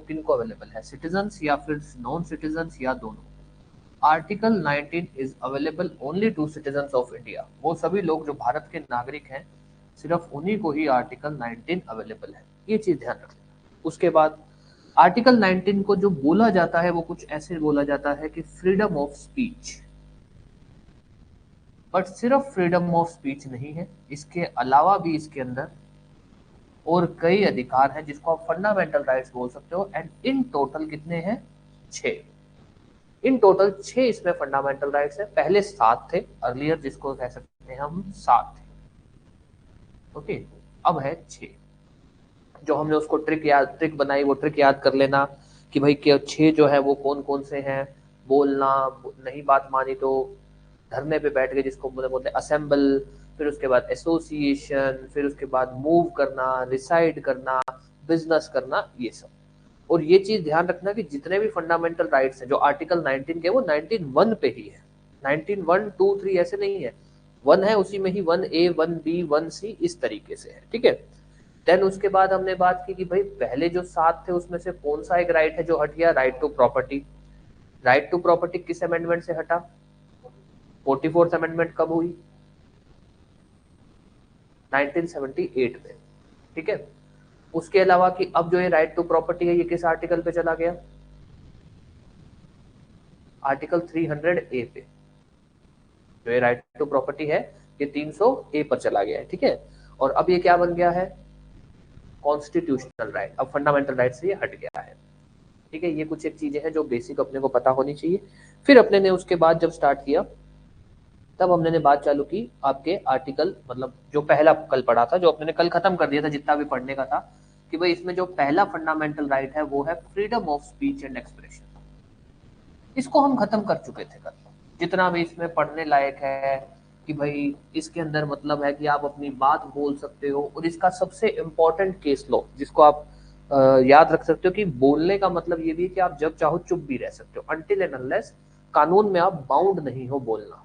किनको अवेलेबल है, सिटीजन्स या फिर नॉन सिटीजन्स या दोनों? Article 19 is available only to citizens of India. वो सभी लोग जो भारत के नागरिक हैं, सिर्फ उन्हीं को ही आर्टिकल 19 अवेलेबल है, ये चीज ध्यान रख लेना। उसके बाद आर्टिकल 19 को जो बोला जाता है वो कुछ ऐसे बोला जाता है कि फ्रीडम ऑफ स्पीच, बट सिर्फ फ्रीडम ऑफ स्पीच नहीं है, इसके अलावा भी इसके अंदर और कई अधिकार हैं जिसको आप फंडामेंटल राइट्स बोल सकते हो। एंड इन टोटल कितने हैं? 6। इन टोटल 6 इसमें फंडामेंटल राइट्स है। पहले 7 थे अर्लियर, जिसको कह सकते हैं हम 7 थे, ओके। अब है 6। जो हमने उसको ट्रिक बनाई, वो ट्रिक याद कर लेना कि भाई क्या 6 जो है वो कौन कौन से हैं। बोलना, नहीं बात मानी तो धरने पे बैठ गए, जिसको बोलते हैं असेंबल, फिर उसके बाद एसोसिएशन, फिर उसके बाद मूव करना, रिसाइड करना, बिजनेस करना, ये सब। और ये चीज ध्यान रखना कि जितने भी फंडामेंटल राइट्स हैं जो आर्टिकल 19 के, वो 19(1) पे ही है। 19(1), 2, 3 ऐसे नहीं है। 1 है उसी में ही 1A, 1B, 1C इस तरीके से है, ठीक है। देन उसके बाद हमने बात की कि भाई पहले जो 7 थे उसमें से कौन सा एक राइट है जो हट गया? Right to property. Right to property किस अमेंडमेंट से हटा? 44th अमेंडमेंट कब हुई? 1978 में, ठीक है। उसके अलावा कि अब जो ये राइट टू प्रॉपर्टी है ये किस आर्टिकल पे चला गया? आर्टिकल 300A पे। जो ये राइट टू प्रॉपर्टी है ये 300A पर चला गया है, ठीक है। और अब ये क्या बन गया है? Constitutional right. अब फंडामेंटल राइट से ये हट गया है, ठीक है। ये कुछ एक चीजें हैं जो बेसिक अपने को पता होनी चाहिए। फिर अपने ने उसके बाद जब स्टार्ट किया तब हमने ने बात चालू की आपके आर्टिकल, मतलब जो पहला कल पढ़ा था, जो अपने ने कल खत्म कर दिया था जितना भी पढ़ने का था, कि भाई इसमें जो पहला फंडामेंटल राइट है वो है freedom of speech and expression. इसको हम खत्म कर चुके थे कल। जितना भी इसमें पढ़ने लायक है कि भाई इसके अंदर मतलब है कि आप अपनी बात बोल सकते हो। और इसका सबसे इंपॉर्टेंट केस लॉ जिसको आप याद रख सकते हो कि बोलने का मतलब ये भी है कि आप जब चाहो चुप भी रह सकते हो, अनटिल एंड अनलेस कानून में आप बाउंड नहीं हो बोलना,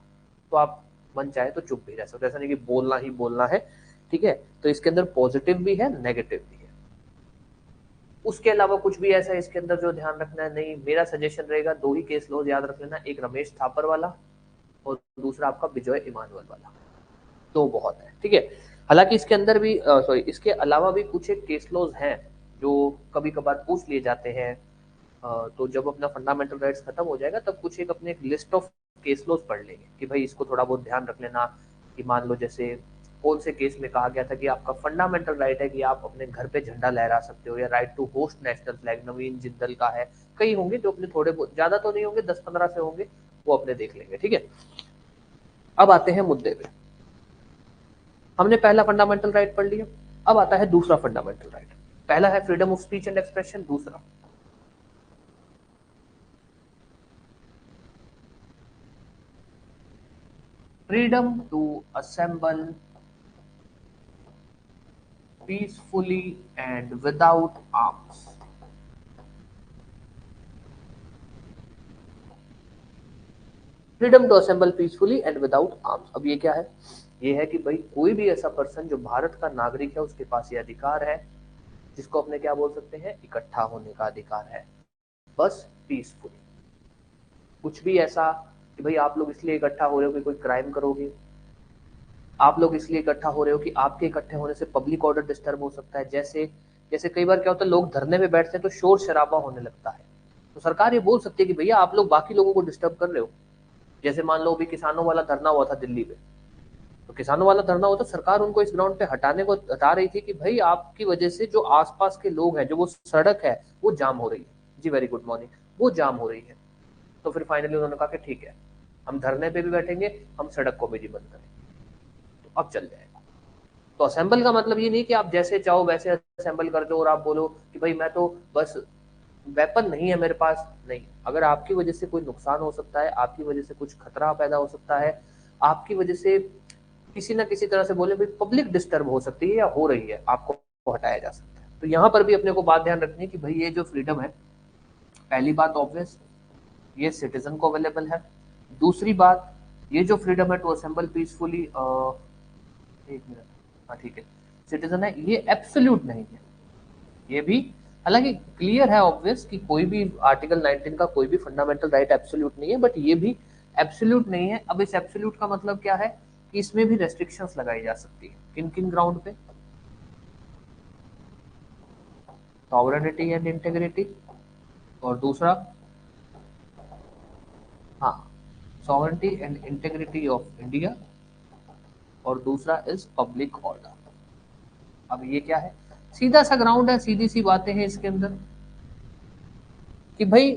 तो आप मन चाहे तो चुप भी रह सकते हो। ऐसा नहीं कि बोलना ही बोलना है, ठीक है। तो इसके अंदर पॉजिटिव भी है, नेगेटिव भी है। उसके अलावा कुछ भी ऐसा इसके अंदर जो ध्यान रखना है नहीं, मेरा सजेशन रहेगा 2 ही केस लॉज याद रख लेना, एक रमेश थापर वाला और दूसरा आपका विजय इमानुअल वाला। 2 बहुत है, ठीक है। हालांकि इसके अंदर भी सॉरी, इसके अलावा भी कुछ एक केस लॉज हैं जो कभी कभार पूछ लिए जाते हैं। तो जब अपना फंडामेंटल राइट्स खत्म हो जाएगा तब कुछ एक अपने एक लिस्ट ऑफ केस लॉज पढ़ लेंगे कि भाई इसको थोड़ा बहुत ध्यान रख लेना। कि मान लो जैसे कौन से केस में कहा गया था कि आपका फंडामेंटल राइट है कि आप अपने घर पे झंडा लहरा सकते हो, या right to host national flag Naveen Jindal का है। कई होंगे जो अपने थोड़े बहुत, ज्यादा तो नहीं होंगे, 10-15 से होंगे, वो अपने देख लेंगे, ठीक है। अब आते हैं मुद्दे पे। हमने पहला फंडामेंटल राइट पढ़ लिया, अब आता है दूसरा फंडामेंटल राइट। पहला है freedom of speech and expression, दूसरा freedom to assemble peacefully and without arms. Freedom to assemble peacefully and without arms. अब ये क्या है? ये है कि भाई कोई भी ऐसा पर्सन जो भारत का नागरिक है उसके पास ये अधिकार है, जिसको अपने क्या बोल सकते हैं, इकट्ठा होने का अधिकार है, बस पीसफुली। कुछ भी ऐसा कि भाई आप लोग इसलिए इकट्ठा हो रहे हो कि कोई क्राइम करोगे, आप लोग इसलिए इकट्ठा हो रहे हो कि आपके इकट्ठे होने से पब्लिक ऑर्डर डिस्टर्ब हो सकता है। जैसे जैसे कई बार क्या होता है, लोग धरने में बैठते हैं तो शोर शराबा होने लगता है, तो सरकार ये बोल सकती है कि भैया आप लोग बाकी लोगों को डिस्टर्ब कर रहे हो। जैसे मान लो अभी किसानों वाला धरना हुआ था दिल्ली में, तो किसानों वाला धरना हुआ तो सरकार उनको इस ग्राउंड पे हटा रही थी कि भाई आपकी वजह से जो आसपास के लोग हैं, जो वो सड़क है वो जाम हो रही है। जी वेरी गुड मॉर्निंग, वो जाम हो रही है। तो फिर फाइनली उन्होंने कहा कि ठीक है, हम धरने पे भी बैठेंगे, हम सड़क को भी नहीं बंद करेंगे। तो अब चल जाएगा। तो असेंबल का मतलब ये नहीं कि आप जैसे चाहो वैसे असेंबल कर दो और आप बोलो कि भाई मैं तो बस वेपन नहीं है मेरे पास। नहीं, अगर आपकी वजह से कोई नुकसान हो सकता है, आपकी वजह से कुछ खतरा पैदा हो सकता है, आपकी वजह से किसी ना किसी तरह से बोले भाई पब्लिक डिस्टर्ब हो सकती है या हो रही है, आपको हटाया जा सकता है। तो यहाँ पर भी अपने को बात ध्यान रखनी है कि भाई ये जो फ्रीडम है, पहली बात ऑब्वियस, ये सिटीजन को अवेलेबल है। दूसरी बात, ये जो फ्रीडम है टू असेंबल पीसफुली, एक मिनट, हाँ ठीक है, सिटीजन है, ये एब्सोल्यूट नहीं है, ये भी हालांकि क्लियर है ऑब्वियस कि कोई भी आर्टिकल 19 का कोई भी फंडामेंटल राइट एब्सोल्यूट नहीं है, बट ये भी एब्सोल्यूट नहीं है। अब इस एब्सोल्यूट का मतलब क्या है कि इसमें भी रेस्ट्रिक्शंस लगाई जा सकती है। किन किन ग्राउंड पे? सॉवरेनिटी एंड इंटेग्रिटी, और दूसरा, हाँ, sovereignty and integrity of India, और दूसरा इज पब्लिक ऑर्डर। अब ये क्या है? सीधा सा ग्राउंड है, सीधी सी बातें हैं इसके अंदर कि भाई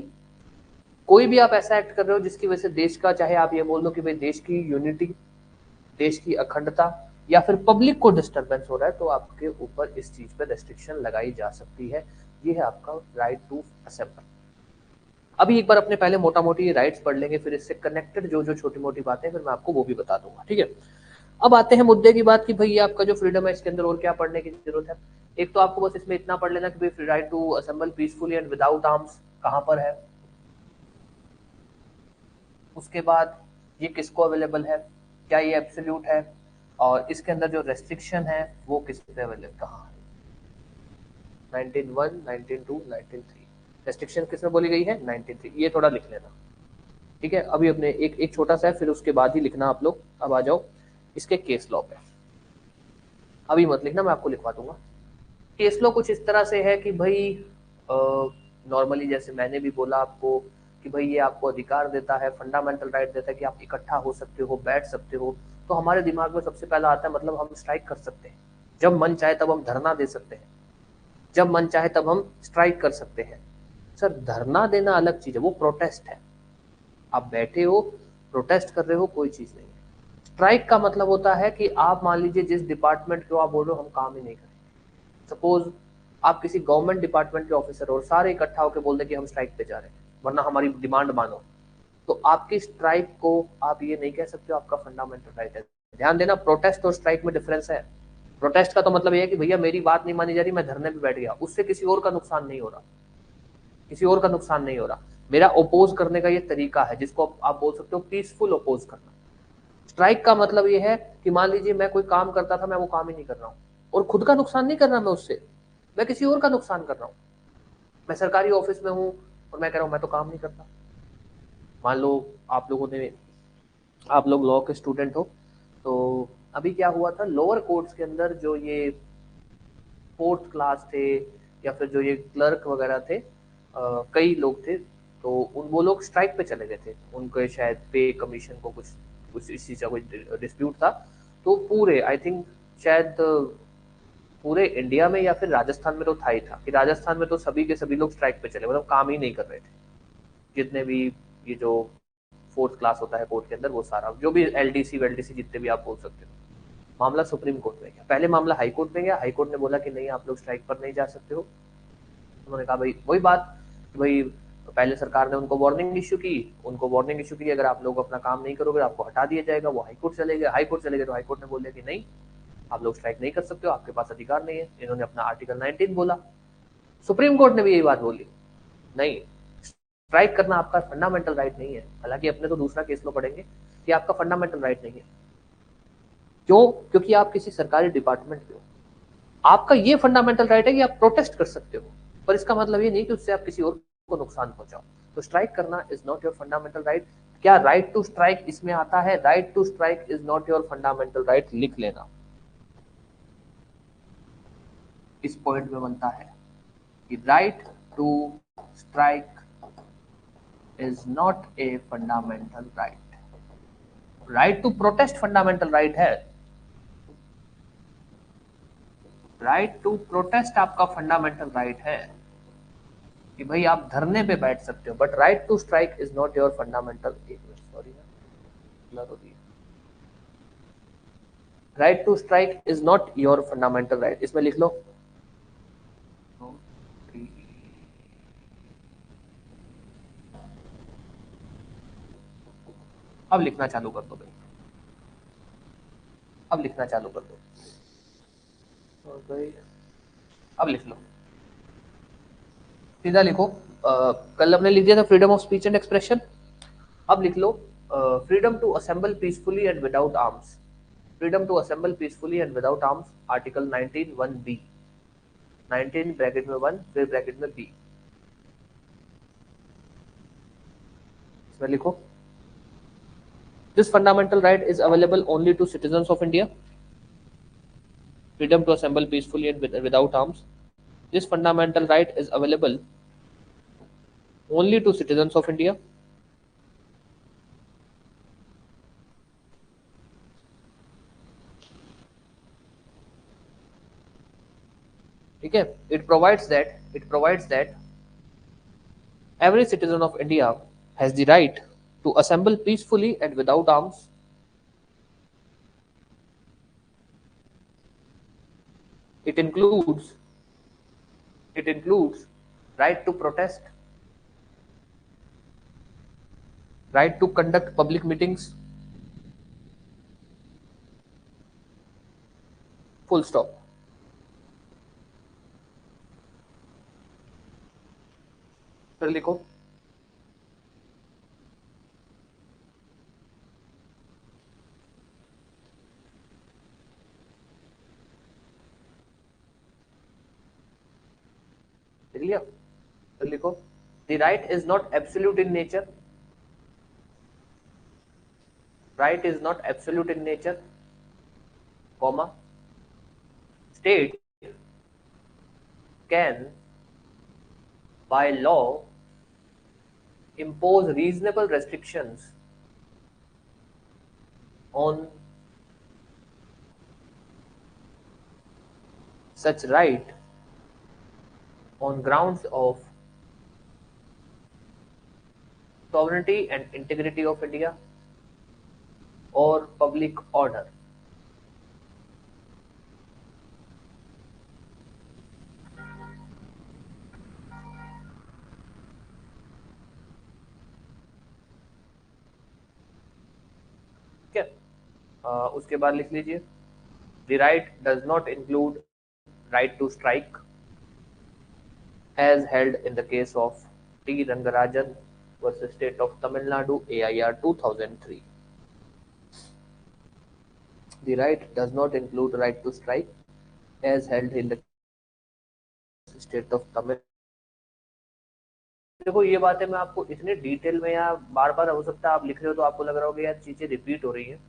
कोई भी आप ऐसा एक्ट कर रहे हो जिसकी वजह से देश का, चाहे आप ये बोल दो कि भाई देश की यूनिटी, देश की अखंडता, या फिर पब्लिक को डिस्टरबेंस हो रहा है, तो आपके ऊपर इस चीज पे रेस्ट्रिक्शन लगाई जा सकती है। ये है आपका राइट टू असेंबल। अभी एक बार अपने पहले मोटा मोटी राइट्स पढ़ लेंगे, फिर इससे कनेक्टेड जो जो छोटी मोटी बातें फिर मैं आपको वो भी बता दूंगा, ठीक है। अब आते हैं मुद्दे की बात कि भाई ये आपका जो फ्रीडम है इसके अंदर और क्या पढ़ने की जरूरत है। एक तो आपको बस इसमें इतना पढ़ लेना कि भाई right to assemble peacefully and without arms कहां पर है, उसके बाद ये किसको अवेलेबल है, क्या ये एब्सोल्यूट है, और इसके अंदर जो रेस्ट्रिक्शन है वो किस पे अवेलेबल, कहाँ है, 19(1), 19(2), 19(3), रेस्ट्रिक्शन किसमें बोली गई है, 19(3). ये थोड़ा लिख लेना, ठीक है। अभी अपने एक एक छोटा सा है, फिर उसके बाद ही लिखना आप लोग। अब आ जाओ इसके केस लॉ पे। अभी मत लिखना, मैं आपको लिखवा दूंगा। केस लॉ कुछ इस तरह से है कि भाई नॉर्मली जैसे मैंने भी बोला आपको कि भाई ये आपको अधिकार देता है, फंडामेंटल राइट देता है कि आप इकट्ठा हो सकते हो, बैठ सकते हो। तो हमारे दिमाग में सबसे पहला आता है मतलब हम स्ट्राइक कर सकते हैं, जब मन चाहे तब हम धरना दे सकते हैं, जब मन चाहे तब हम स्ट्राइक कर सकते हैं। सर धरना देना अलग चीज है, वो प्रोटेस्ट है। आप बैठे हो, प्रोटेस्ट कर रहे हो, कोई चीज नहीं है। स्ट्राइक का मतलब होता है कि आप मान लीजिए जिस डिपार्टमेंट को आप बोल रहे हो हम काम ही नहीं करेंगे, सपोज आप किसी गवर्नमेंट डिपार्टमेंट के ऑफिसर हो और सारे इकट्ठा होकर बोल दे कि हम स्ट्राइक पे जा रहे हैं वरना हमारी डिमांड मानो, तो आपकी स्ट्राइक को आप ये नहीं कह सकते हो आपका फंडामेंटल राइट है। ध्यान देना, प्रोटेस्ट और स्ट्राइक में डिफरेंस है। प्रोटेस्ट का तो मतलब ये है कि भैया मेरी बात नहीं मानी जा रही, मैं धरने पे बैठ गया, उससे किसी और का नुकसान नहीं हो रहा, किसी और का नुकसान नहीं हो रहा। मेरा ओपोज करने का ये तरीका है जिसको आप बोल सकते हो पीसफुल ओपोज करना। स्ट्राइक का मतलब ये है कि मान लीजिए मैं कोई काम करता था, मैं वो काम ही नहीं कर रहा हूँ, और खुद का नुकसान नहीं कर रहा मैं उससे, मैं किसी और का नुकसान कर रहा हूँ। मैं सरकारी ऑफिस में हूँ और मैं कह रहा हूँ मैं तो काम नहीं करता। मान लो आप लोगों ने, आप लोग लॉ के स्टूडेंट हो, तो अभी क्या हुआ था लोअर कोर्ट्स के अंदर जो ये फोर्थ क्लास थे या फिर जो ये क्लर्क वगैरह थे, कई लोग थे, तो उन वो लोग स्ट्राइक पे चले गए थे। उनके शायद पे कमीशन को कुछ कुछ इस चीज का कुछ डिस्प्यूट था। तो पूरे आई थिंक शायद पूरे इंडिया में या फिर राजस्थान में तो था ही था कि राजस्थान में तो सभी के सभी लोग स्ट्राइक पे चले, मतलब काम ही नहीं कर रहे थे। जितने भी ये जो फोर्थ क्लास होता है कोर्ट के अंदर, वो सारा जो भी एलडीसी वेलडीसी जितने भी आप बोल सकते हो। मामला सुप्रीम कोर्ट में गया, पहले मामला हाई कोर्ट में गया, हाई कोर्ट ने बोला कि नहीं आप लोग स्ट्राइक पर नहीं जा सकते हो। उन्होंने कहा भाई वही बात कि भाई पहले सरकार ने उनको वार्निंग इशू की, उनको वार्निंग इशू की अगर आप लोग अपना काम नहीं करोगे आपको हटा दिया जाएगा। वो हाई कोर्ट चले गए, हाई कोर्ट चले गए तो हाई कोर्ट ने बोल दिया कि नहीं आप लोग स्ट्राइक नहीं कर सकते हो, आपके पास अधिकार नहीं है। इन्होंने अपना आर्टिकल 19 बोला, सुप्रीम कोर्ट ने भी यही बात बोली, नहीं स्ट्राइक करना आपका फंडामेंटल राइट नहीं है। हालांकि अपने तो दूसरा केस लो पढ़ेंगे कि आपका फंडामेंटल राइट नहीं है। क्यों? क्योंकि आप किसी सरकारी डिपार्टमेंट में हो, आपका ये फंडामेंटल राइट है कि आप प्रोटेस्ट कर सकते हो, पर इसका मतलब ये नहीं कि उससे आप किसी और को नुकसान पहुंचाओ। तो स्ट्राइक करना is not your fundamental right. क्या राइट टू स्ट्राइक इसमें आता है? Right to strike is not your fundamental right, लिख लेना। इस पॉइंट में बनता है कि right to strike is not a fundamental right. Right to protest fundamental right है, राइट टू प्रोटेस्ट आपका फंडामेंटल राइट है कि भाई आप धरने पे बैठ सकते हो, but right to strike is not your fundamental, sorry right to strike is not your fundamental right. इसमें लिख लो अब लिखना चालू कर दो भाई, अब लिखना चालू कर दो भाई, अब लिख लो, सीधा लिखो। कल हमने लिख दिया था freedom of speech and expression, अब लिख लो freedom to assemble peacefully and without arms. Freedom to assemble peacefully and without arms, article 19(1)(b। 19 bracket में 1 फिर ब्रैकेट में बी, इसमें लिखो this fundamental right is available only to citizens of India, freedom to assemble peacefully and without arms. This fundamental right is available only to citizens of India. ठीक है, it provides that every citizen of India has the right to assemble peacefully and without arms. It includes right to protest, right to conduct public meetings, full stop. फिर लिखो लिया, फिर लिखो the right is not absolute in nature, right is not absolute in nature, comma state can by law impose reasonable restrictions on such right on grounds of sovereignty and integrity of India or public order. ठीक है, उसके बाद लिख लीजिए the right does not include right to strike as held in the case of T. Rangarajan versus State of Tamil Nadu AIR 2003. The right does not include right to strike as held in the State of Tamil. देखो ये बातें मैं आपको इतने detail में या बार बार हो सकता है आप लिख रहे हो तो आपको लग रहा होगा यार चीजें रिपीट हो रही हैं.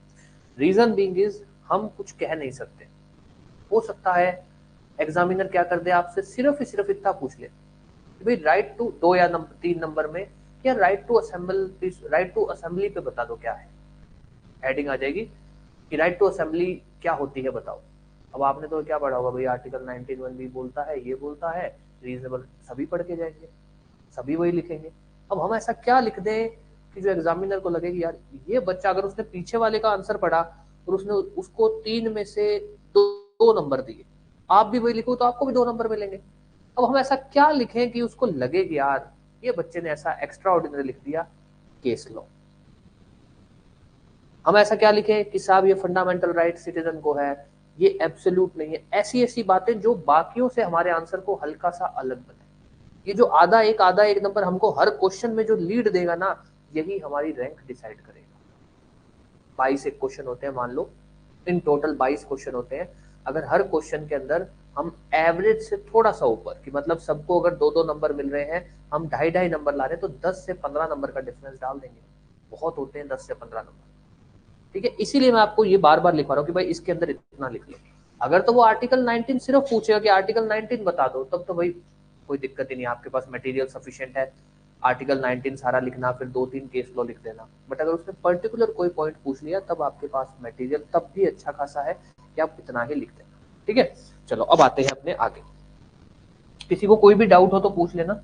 रीजन बीइंग इज हम कुछ कह नहीं सकते. हो सकता है एग्जामिनर क्या कर दे आपसे सिर्फ इतना पूछ ले भाई राइट टू 2 या 3 नंबर में क्या राइट टू असेंबली पे बता दो क्या है. हेडिंग आ जाएगी कि राइट टू असेंबली क्या होती है बताओ. अब आपने तो क्या पढ़ा होगा भाई आर्टिकल 19(1) बोलता है, ये बोलता है, रीजनेबल सभी पढ़ के जाएंगे, सभी वही लिखेंगे. अब हम ऐसा क्या लिख दें कि जो एग्जामिनर को लगे कि यार ये बच्चा अगर उसने पीछे वाले का आंसर पढ़ा और उसने उसको 3 में से 2 नंबर दिए, आप भी वही लिखो तो आपको भी 2 नंबर मिलेंगे. अब हम ऐसा क्या लिखें कि उसको लगे कि यार ये बच्चे ने ऐसा एक्स्ट्रा ऑर्डिनरी लिख दिया केस लॉ. हम ऐसा क्या लिखें कि साहब ये फंडामेंटल राइट सिटीजन को है, ये एब्सोल्यूट नहीं है. ऐसी बातें जो बाकियों से हमारे आंसर को हल्का सा अलग बनाए. ये जो आधा एक नंबर हमको हर क्वेश्चन में जो लीड देगा ना, यही हमारी रैंक डिसाइड करेगा. 22 एक क्वेश्चन होते हैं मान लो, इन टोटल 22 क्वेश्चन होते हैं. अगर हर क्वेश्चन के अंदर हम एवरेज से थोड़ा सा ऊपर कि मतलब सबको अगर 2-2 नंबर मिल रहे हैं, हम 2.5 नंबर ला रहे हैं तो 10 से 15 नंबर का डिफरेंस डाल देंगे. बहुत होते हैं 10 से 15 नंबर. ठीक है, इसीलिए मैं आपको ये बार बार लिखवा रहा हूँ कि भाई इसके अंदर इतना लिख लो. अगर तो वो आर्टिकल 19 सिर्फ पूछेगा कि आर्टिकल 19 बता दो, तब तो भाई कोई दिक्कत ही नहीं, आपके पास मटेरियल सफिशिएंट है, आर्टिकल 19 सारा लिखना, फिर 2-3 केस लॉ लिख देना. बट अगर उसने पर्टिकुलर कोई पॉइंट पूछ लिया तब आपके पास मटेरियल तब भी अच्छा खासा है कि आप इतना ही लिख देना. ठीक है, चलो अब आते हैं अपने आगे. किसी को कोई भी डाउट हो तो पूछ लेना.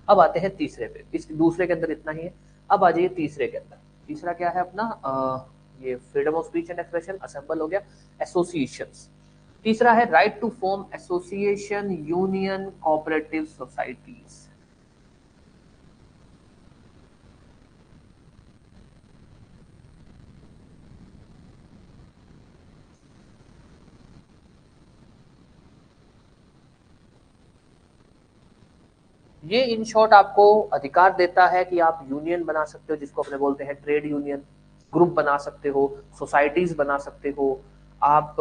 अब आते हैं तीसरे पे. इस दूसरे के अंदर इतना ही है. अब आ जाइए तीसरे के अंदर. तीसरा क्या है अपना, ये freedom of speech and expression assemble हो गया. एसोसिएशंस. तीसरा है right to form association, union, cooperative societies. ये इन शॉर्ट आपको अधिकार देता है कि आप यूनियन बना सकते हो, जिसको अपने बोलते हैं ट्रेड यूनियन, ग्रुप बना सकते हो, सोसाइटीज बना सकते हो, आप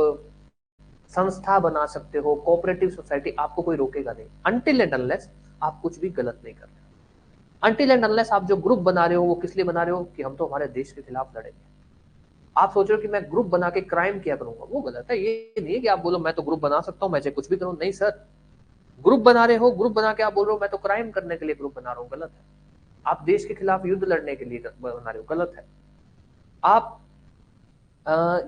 संस्था बना सकते हो, कोऑपरेटिव सोसाइटी, आपको कोई रोकेगा नहीं अनटिल एंड अनलेस आप कुछ भी गलत नहीं कर रहे हो। अनटिल एंड अनलेस आप जो ग्रुप बना रहे हो वो किस लिए बना रहे हो कि हम तो हमारे देश के खिलाफ लड़ेंगे। आप सोच रहे हो कि मैं ग्रुप बना के क्राइम किया करूंगा, वो गलत है। ये नहीं है कि आप बोलो मैं तो ग्रुप बना सकता हूं, मैं चाहे कुछ भी करूं। नहीं सर, ग्रुप बना रहे हो, ग्रुप बना के आप बोल रहे हो मैं तो क्राइम करने के लिए ग्रुप बना रहा हूं, गलत है। आप देश के खिलाफ युद्ध लड़ने के लिए बना रहे हो, गलत है। आप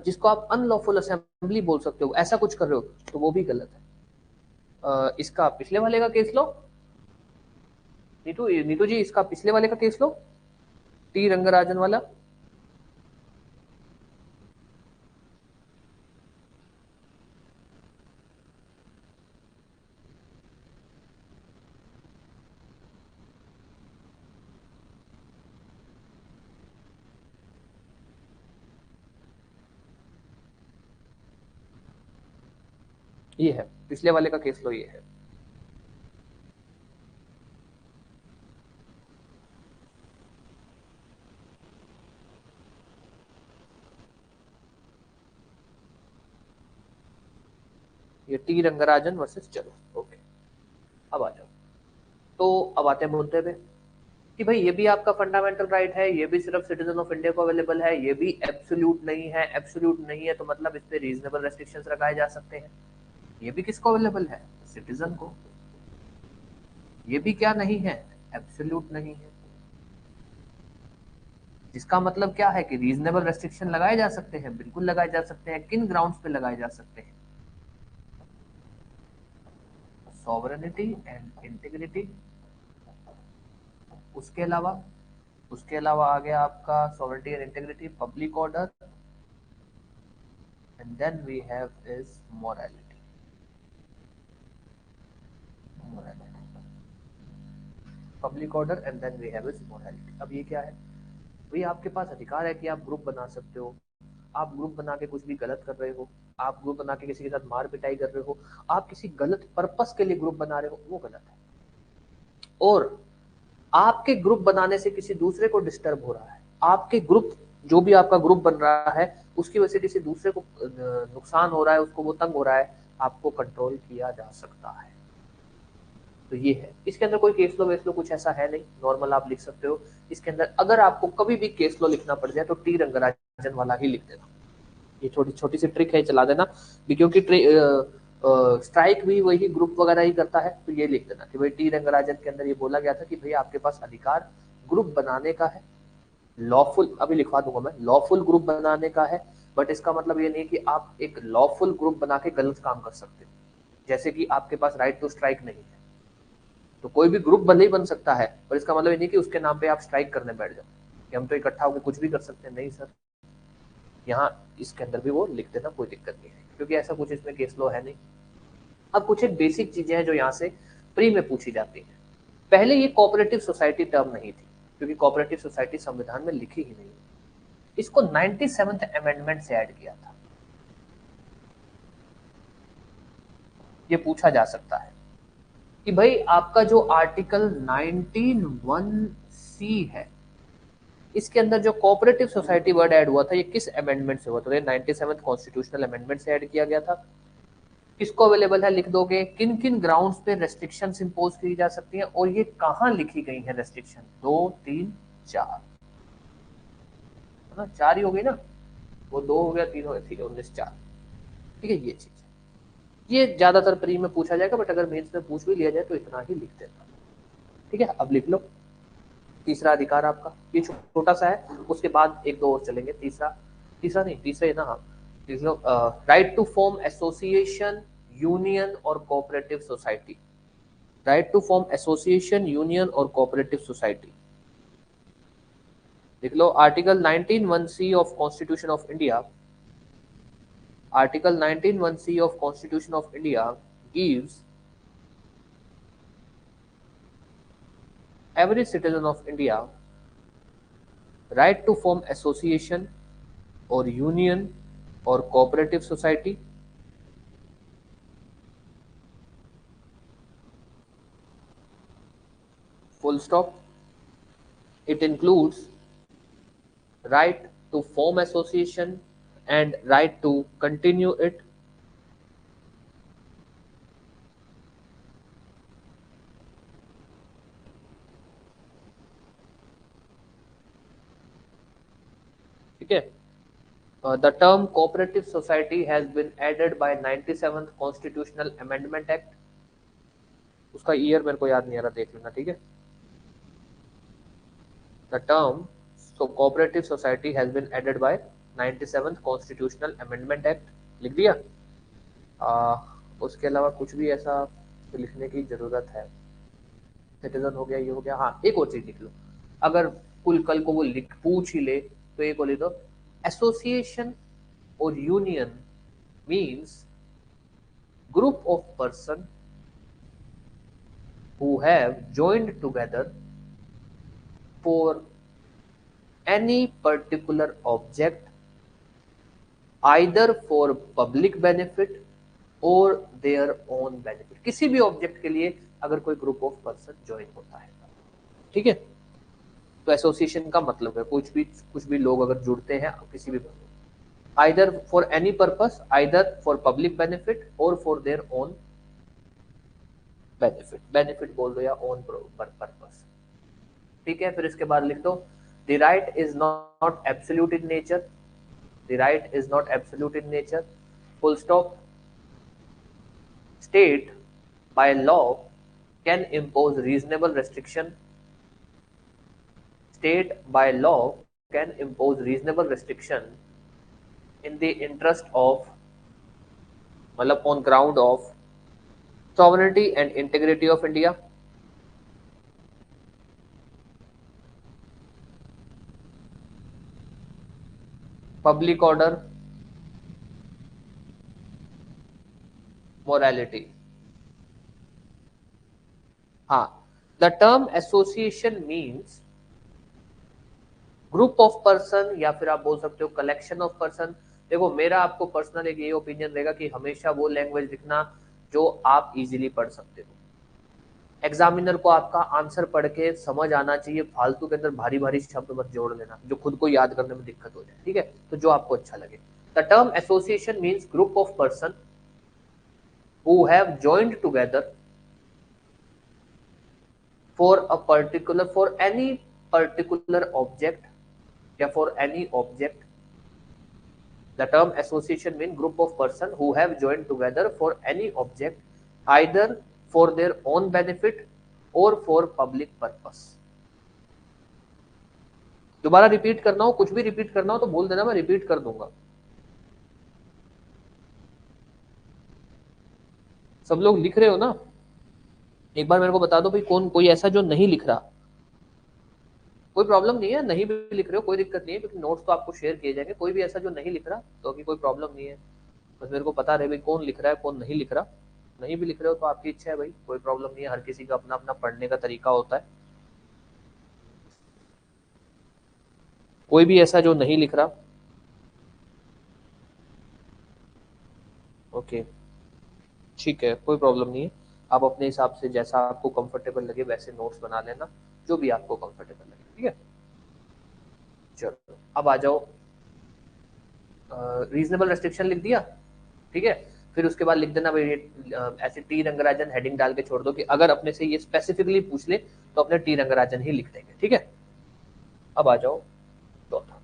जिसको आप अनलॉफुल असेंबली बोल सकते हो, ऐसा कुछ कर रहे हो तो वो भी गलत है। इसका पिछले वाले का केस लो, नीतू नीतू जी, इसका पिछले वाले का केस लो, टी रंगराजन वाला। ये है पिछले वाले का केस लो, ये है। ये टी रंगराजन वर्सेस, चलो ओके, अब आ जाओ। तो अब आते हैं मुद्दे पे कि भाई ये भी आपका फंडामेंटल राइट है, ये भी सिर्फ सिटीजन ऑफ इंडिया को अवेलेबल है, ये भी एब्सोल्यूट नहीं है। एब्सोल्यूट नहीं है तो मतलब इस पे रीजनेबल रेस्ट्रिक्शंस लगाए जा सकते हैं। ये भी किसको अवेलेबल है? सिटीजन को। ये भी क्या नहीं है? एब्सोल्यूट नहीं है। जिसका मतलब क्या है कि रीजनेबल रेस्ट्रिक्शन लगाए जा सकते हैं, बिल्कुल लगाए जा सकते हैं। किन ग्राउंड्स पे लगाए जा सकते हैं? Sovereignty and integrity. उसके अलावा, आ गया आपका sovereignty and integrity, public order, and then we have is morality. Public order and then we have is morality. अब ये क्या है भाई? आपके पास अधिकार है कि आप ग्रुप बना सकते हो। आप ग्रुप बना के कुछ भी गलत कर रहे हो, आप ग्रुप बना के किसी के साथ मार पिटाई कर रहे हो, आप किसी गलत पर्पस के लिए ग्रुप बना रहे हो, वो गलत है। और आपके ग्रुप बनाने से किसी दूसरे को डिस्टर्ब हो रहा है, आपके ग्रुप, जो भी आपका ग्रुप बन रहा है उसकी वजह से किसी दूसरे को नुकसान हो रहा है, उसको वो तंग हो रहा है, आपको कंट्रोल किया जा सकता है। तो ये है। इसके अंदर कोई केस लो वेस लो कुछ ऐसा है नहीं, नॉर्मल आप लिख सकते हो। इसके अंदर अगर आपको कभी भी केस लो लिखना पड़ जाए तो टी रंगराजन वाला ही लिख देना। ये छोटी छोटी सी ट्रिक है, चला देना भी, क्योंकि स्ट्राइक भी वही ग्रुप वगैरह ही करता है। तो ये लिख देना कि भाई टी रंगराजन के अंदर ये बोला गया था कि भाई आपके पास अधिकार ग्रुप बनाने का है, लॉफुल, अभी लिखवा दूंगा मैं, लॉफुल ग्रुप बनाने का है। बट इसका मतलब ये नहीं कि आप एक लॉफुल ग्रुप बना के गलत काम कर सकते हो। जैसे कि आपके पास राइट टू स्ट्राइक नहीं है, तो कोई भी ग्रुप भले ही बन सकता है, पर इसका मतलब ये नहीं कि उसके नाम पे आप स्ट्राइक करने बैठ जाओ कि हम तो इकट्ठा होकर कुछ भी कर सकते हैं। नहीं सर, यहाँ इसके अंदर भी वो लिख देना, कोई दिक्कत नहीं है, क्योंकि ऐसा कुछ इसमें केस लो है नहीं। अब कुछ एक बेसिक चीजें हैं जो यहाँ से प्री में पूछी जाती हैं। पहले ये कोऑपरेटिव सोसाइटी टर्म नहीं थी, क्योंकि कोऑपरेटिव सोसाइटी संविधान में लिखी ही नहीं। इसको 97th अमेंडमेंट से ऐड किया था। ये पूछा जा सकता है कि भाई आपका जो आर्टिकल 19(1)(c) है, इसके अंदर जो कोऑपरेटिव सोसाइटी वर्ड ऐड हुआ था, ये किस अमेंडमेंट से हुआ था? 97th कॉन्स्टिट्यूशनल अमेंडमेंट से ऐड किया गया था। किसको अवेलेबल है लिख दोगे, किन किन ग्राउंड्स पे रेस्ट्रिक्शन इंपोज की जा सकती है, और ये कहाँ लिखी गई है रेस्ट्रिक्शन? 2, 3, 4, है ना? 4 ही हो गई ना, वो 2 हो गया, 3 हो गया, 3, 19, 4। ठीक है, ये चीज है। ये ज्यादातर प्री में पूछा जाएगा, बट अगर मेंस में पूछ भी लिया जाए तो इतना ही लिख देना। ठीक है, अब लिख लो तीसरा अधिकार आपका, ये छोटा सा है, उसके बाद एक दो और चलेंगे। तीसरा, तीसरा नहीं, तीसरा है ना, हाँ, right to form association, union और cooperative society. Right to form association, union और कोऑपरेटिव सोसाइटी। देख लो article 19(1)(c) of constitution of India. Article 19(1)(c) of constitution of India gives every citizen of India right to form association or union or cooperative society, full stop. It includes right to form association and right to continue it, ठीक है। The term cooperative society has been added by 97th constitutional amendment act. उसका year मेरे को याद नहीं आ रहा, देख लेना, ठीक है। The term cooperative society has been added by 97th constitutional amendment act, लिख दिया। उसके अलावा कुछ भी ऐसा लिखने की जरूरत है? सिटीजन हो गया, ये हो गया। हाँ, एक और चीज लिख लो, अगर कुल कल को वो लिख पूछ ही ले तो एक और लिख दो, एसोसिएशन और union means group of person who have joined together for any particular object, either for public benefit or their own benefit। किसी भी ऑब्जेक्ट के लिए अगर कोई ग्रुप ऑफ पर्सन ज्वाइन होता है, ठीक है। तो एसोसिएशन का मतलब है कुछ भी लोग अगर जुड़ते हैं किसी भी, either for any purpose, either for public benefit और for their own benefit, benefit बोल दो या ओन पर्पस, ठीक है। फिर इसके बाद लिख दो, the right is not absolute in nature, the right is not absolute in nature, full stop. State by law can impose reasonable restriction, state by law can impose reasonable restriction in the interest of, मतलब on ground of sovereignty and integrity of India, public order, morality। हाँ, the term association means group of person, या फिर आप बोल सकते हो collection of person. देखो, मेरा आपको पर्सनल एक ये ओपिनियन रहेगा कि हमेशा वो लैंग्वेज लिखना जो आप इजीली पढ़ सकते हो। एग्जामिनर को आपका आंसर पढ़ के समझ आना चाहिए, फालतू के अंदर भारी भारी शब्द मत जोड़ लेना जो खुद को याद करने में दिक्कत हो जाए, ठीक है। तो जो आपको अच्छा लगे। The term association means group of person who have joined together for any particular object या for any object. The term association means group of person who have joined together for any object, either for their own benefit or for public purpose। दोबारा repeat करना हो, कुछ भी repeat करना हो तो बोल देना, मैं रिपीट कर दूंगा। सब लोग लिख रहे हो ना? एक बार मेरे को बता दो भाई, कौन कोई ऐसा जो नहीं लिख रहा? कोई प्रॉब्लम नहीं है, नहीं भी लिख रहे हो कोई दिक्कत नहीं है, क्योंकि नोट्स तो आपको शेयर किए जाएंगे। कोई भी ऐसा जो नहीं लिख रहा तो अभी कोई प्रॉब्लम नहीं है, बस मेरे को पता रहे भाई कौन लिख रहा है कौन नहीं लिख रहा। नहीं भी लिख रहे हो तो आपकी इच्छा है भाई, कोई प्रॉब्लम नहीं है, हर किसी का अपना अपना पढ़ने का तरीका होता है। कोई भी ऐसा जो नहीं लिख रहा? ओके, ठीक है, कोई प्रॉब्लम नहीं है। आप अपने हिसाब से जैसा आपको कंफर्टेबल लगे वैसे नोट्स बना लेना, जो भी आपको कंफर्टेबल लगे, ठीक है। चलो अब आ जाओ, रीजनेबल रेस्ट्रिक्शन लिख दिया, ठीक है। फिर उसके बाद लिख देना भाई, ऐसे टी रंगराजन हेडिंग डाल के छोड़ दो कि अगर अपने से ये स्पेसिफिकली पूछ ले तो अपने टी रंगराजन ही लिख देंगे, ठीक है। अब आ जाओ चौथा,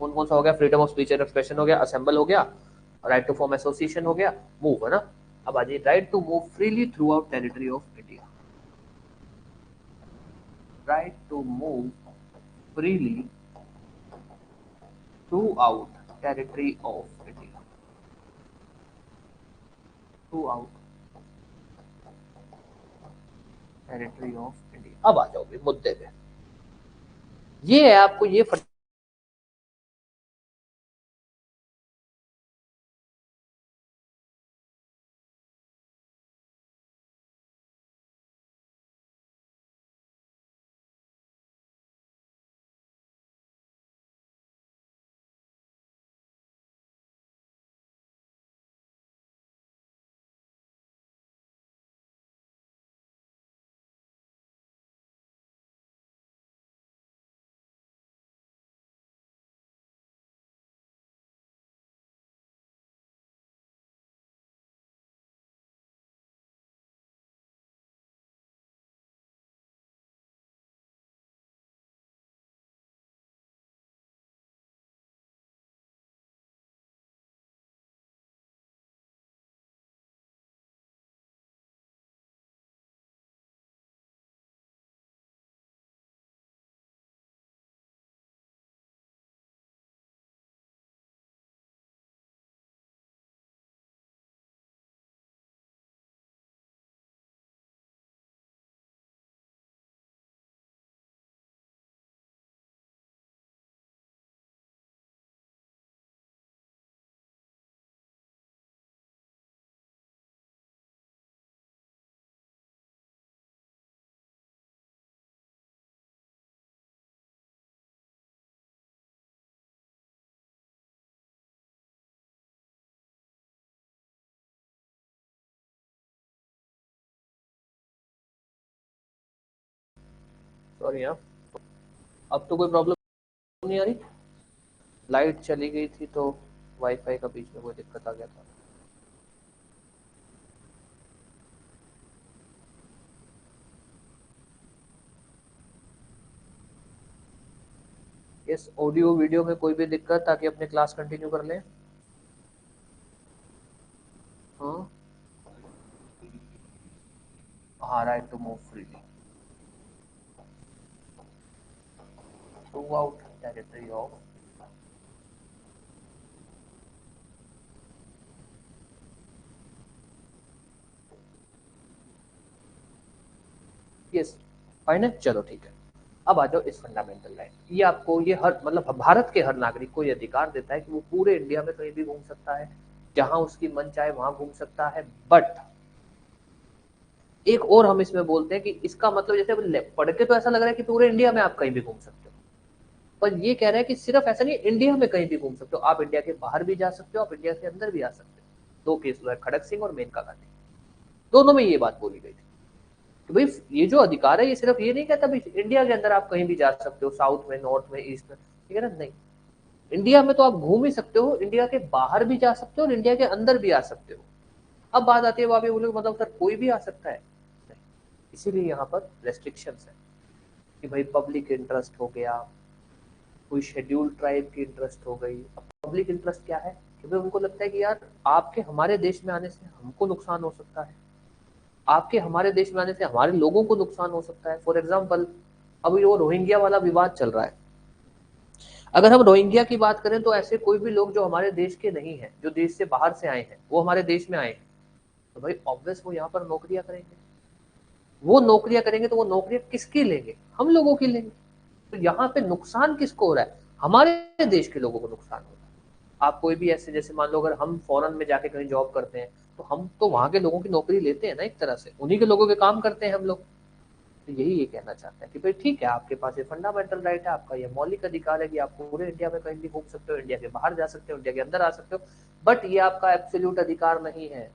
कौन कौन सा हो गया? Freedom of speech and expression हो गया, असेंबल हो गया, राइट टू फॉर्म एसोसिएशन हो गया, मूव है ना। अब आ जाइए, right to move freely throughout territory of India, right to move freely throughout territory of India, throughout territory of India. अब आ जाओ मुद्दे पे, ये है आपको ये सॉरी हाँ, अब तो कोई प्रॉब्लम नहीं आ रही। लाइट चली गई थी तो वाईफाई का बीच में कोई दिक्कत आ गया था। यस, ऑडियो वीडियो में कोई भी दिक्कत, ताकि अपने क्लास कंटिन्यू कर लें। हाँ हाँ, right to move freely throughout territory of, yes fine है, चलो ठीक है। अब आ जाओ इस फंडामेंटल राइट। ये आपको ये हर मतलब भारत के हर नागरिक को ये अधिकार देता है कि वो पूरे इंडिया में कहीं भी घूम सकता है, जहां उसकी मन चाहे वहां घूम सकता है। बट एक और हम इसमें बोलते हैं कि इसका मतलब जैसे पढ़ के तो ऐसा लग रहा है कि पूरे इंडिया में आप कहीं भी घूम सकते हो, पर ये कह रहा है कि सिर्फ ऐसा नहीं, इंडिया में कहीं भी घूम सकते हो आप, इंडिया के बाहर भी जा सकते हो, आप इंडिया के अंदर भी आ सकते हो। दो केस हुआ है, खड़क सिंह और मेनका गांधी, दोनों में ये बात बोली गई थी कि भाई ये जो अधिकार है ये सिर्फ ये नहीं कहता भाई इंडिया के अंदर आप कहीं भी जा सकते हो, साउथ में, नॉर्थ में, ईस्ट में, ठीक है ना, नहीं। इंडिया में तो आप घूम ही सकते हो, इंडिया के बाहर भी जा सकते हो और इंडिया के अंदर भी आ सकते हो। अब बात आती है वहां पे बोले मतलब सर कोई भी आ सकता है, नहीं। इसीलिए यहाँ पर रेस्ट्रिक्शन है कि भाई पब्लिक इंटरेस्ट हो गया, कोई शेड्यूल्ड ट्राइब की इंटरेस्ट हो गई। अब पब्लिक इंटरेस्ट क्या है कि भाई उनको लगता है कि यार आपके हमारे देश में आने से हमको नुकसान हो सकता है, आपके हमारे देश में आने से हमारे लोगों को नुकसान हो सकता है। फॉर एग्जाम्पल अभी वो रोहिंग्या वाला विवाद चल रहा है, अगर हम रोहिंग्या की बात करें तो ऐसे कोई भी लोग जो हमारे देश के नहीं है, जो देश से बाहर से आए हैं, वो हमारे देश में आए हैं, तो भाई ऑब्वियस वो यहाँ पर नौकरियां करेंगे। वो नौकरियां करेंगे तो वो नौकरियां किसकी लेंगे, हम लोगों की लेंगे। तो यहाँ पे नुकसान किसको हो रहा है, हमारे देश के लोगों को नुकसान हो रहा है। आप कोई भी ऐसे जैसे मान लो अगर हम फॉरेन में जाके कहीं जॉब करते हैं, तो हम तो वहां के लोगों की नौकरी लेते हैं ना, एक तरह से उन्हीं के लोगों के काम करते हैं हम लोग। तो यही ये कहना चाहता है कि भाई ठीक है, आपके पास ये फंडामेंटल राइट है, आपका ये मौलिक अधिकार है कि आप पूरे इंडिया में कहीं भी घूम सकते हो, इंडिया के बाहर जा सकते हो, इंडिया के अंदर आ सकते हो, बट ये आपका एब्सोल्यूट अधिकार नहीं है।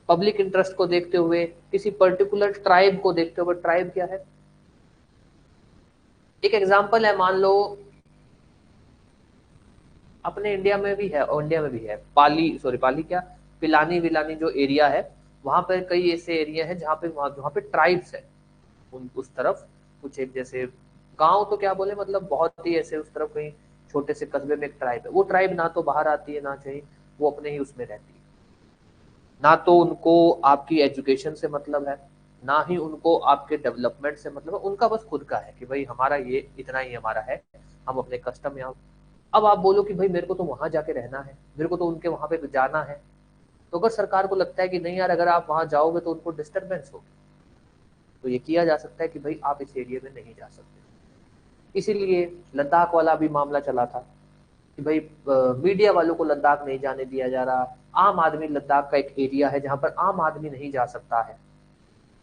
पब्लिक इंटरेस्ट को देखते हुए, किसी पर्टिकुलर ट्राइब को देखते हुए, ट्राइब क्या है, एक एग्जाम्पल है, मान लो अपने इंडिया में भी है और इंडिया में भी है, पाली सॉरी पाली क्या, पिलानी विलानी जो एरिया है, वहां पर कई ऐसे एरिया है जहाँ पे वहां पे ट्राइब्स है। उस तरफ कुछ एक जैसे गांव तो क्या बोले, मतलब बहुत ही ऐसे उस तरफ कहीं छोटे से कस्बे में एक ट्राइब है, वो ट्राइब ना तो बाहर आती है ना कहीं, वो अपने ही उसमें रहती है। ना तो उनको आपकी एजुकेशन से मतलब है, ना ही उनको आपके डेवलपमेंट से मतलब है, उनका बस खुद का है कि भाई हमारा ये इतना ही हमारा है, हम अपने कस्टम यहाँ। अब आप बोलो कि भाई मेरे को तो वहां जाके रहना है, मेरे को तो उनके वहां पे जाना है, तो अगर सरकार को लगता है कि नहीं यार अगर आप वहां जाओगे तो उनको डिस्टर्बेंस होगी, तो ये किया जा सकता है कि भाई आप इस एरिया में नहीं जा सकते। इसीलिए लद्दाख वाला भी मामला चला था कि भाई मीडिया वालों को लद्दाख नहीं जाने दिया जा रहा, आम आदमी, लद्दाख का एक एरिया है जहां पर आम आदमी नहीं जा सकता है।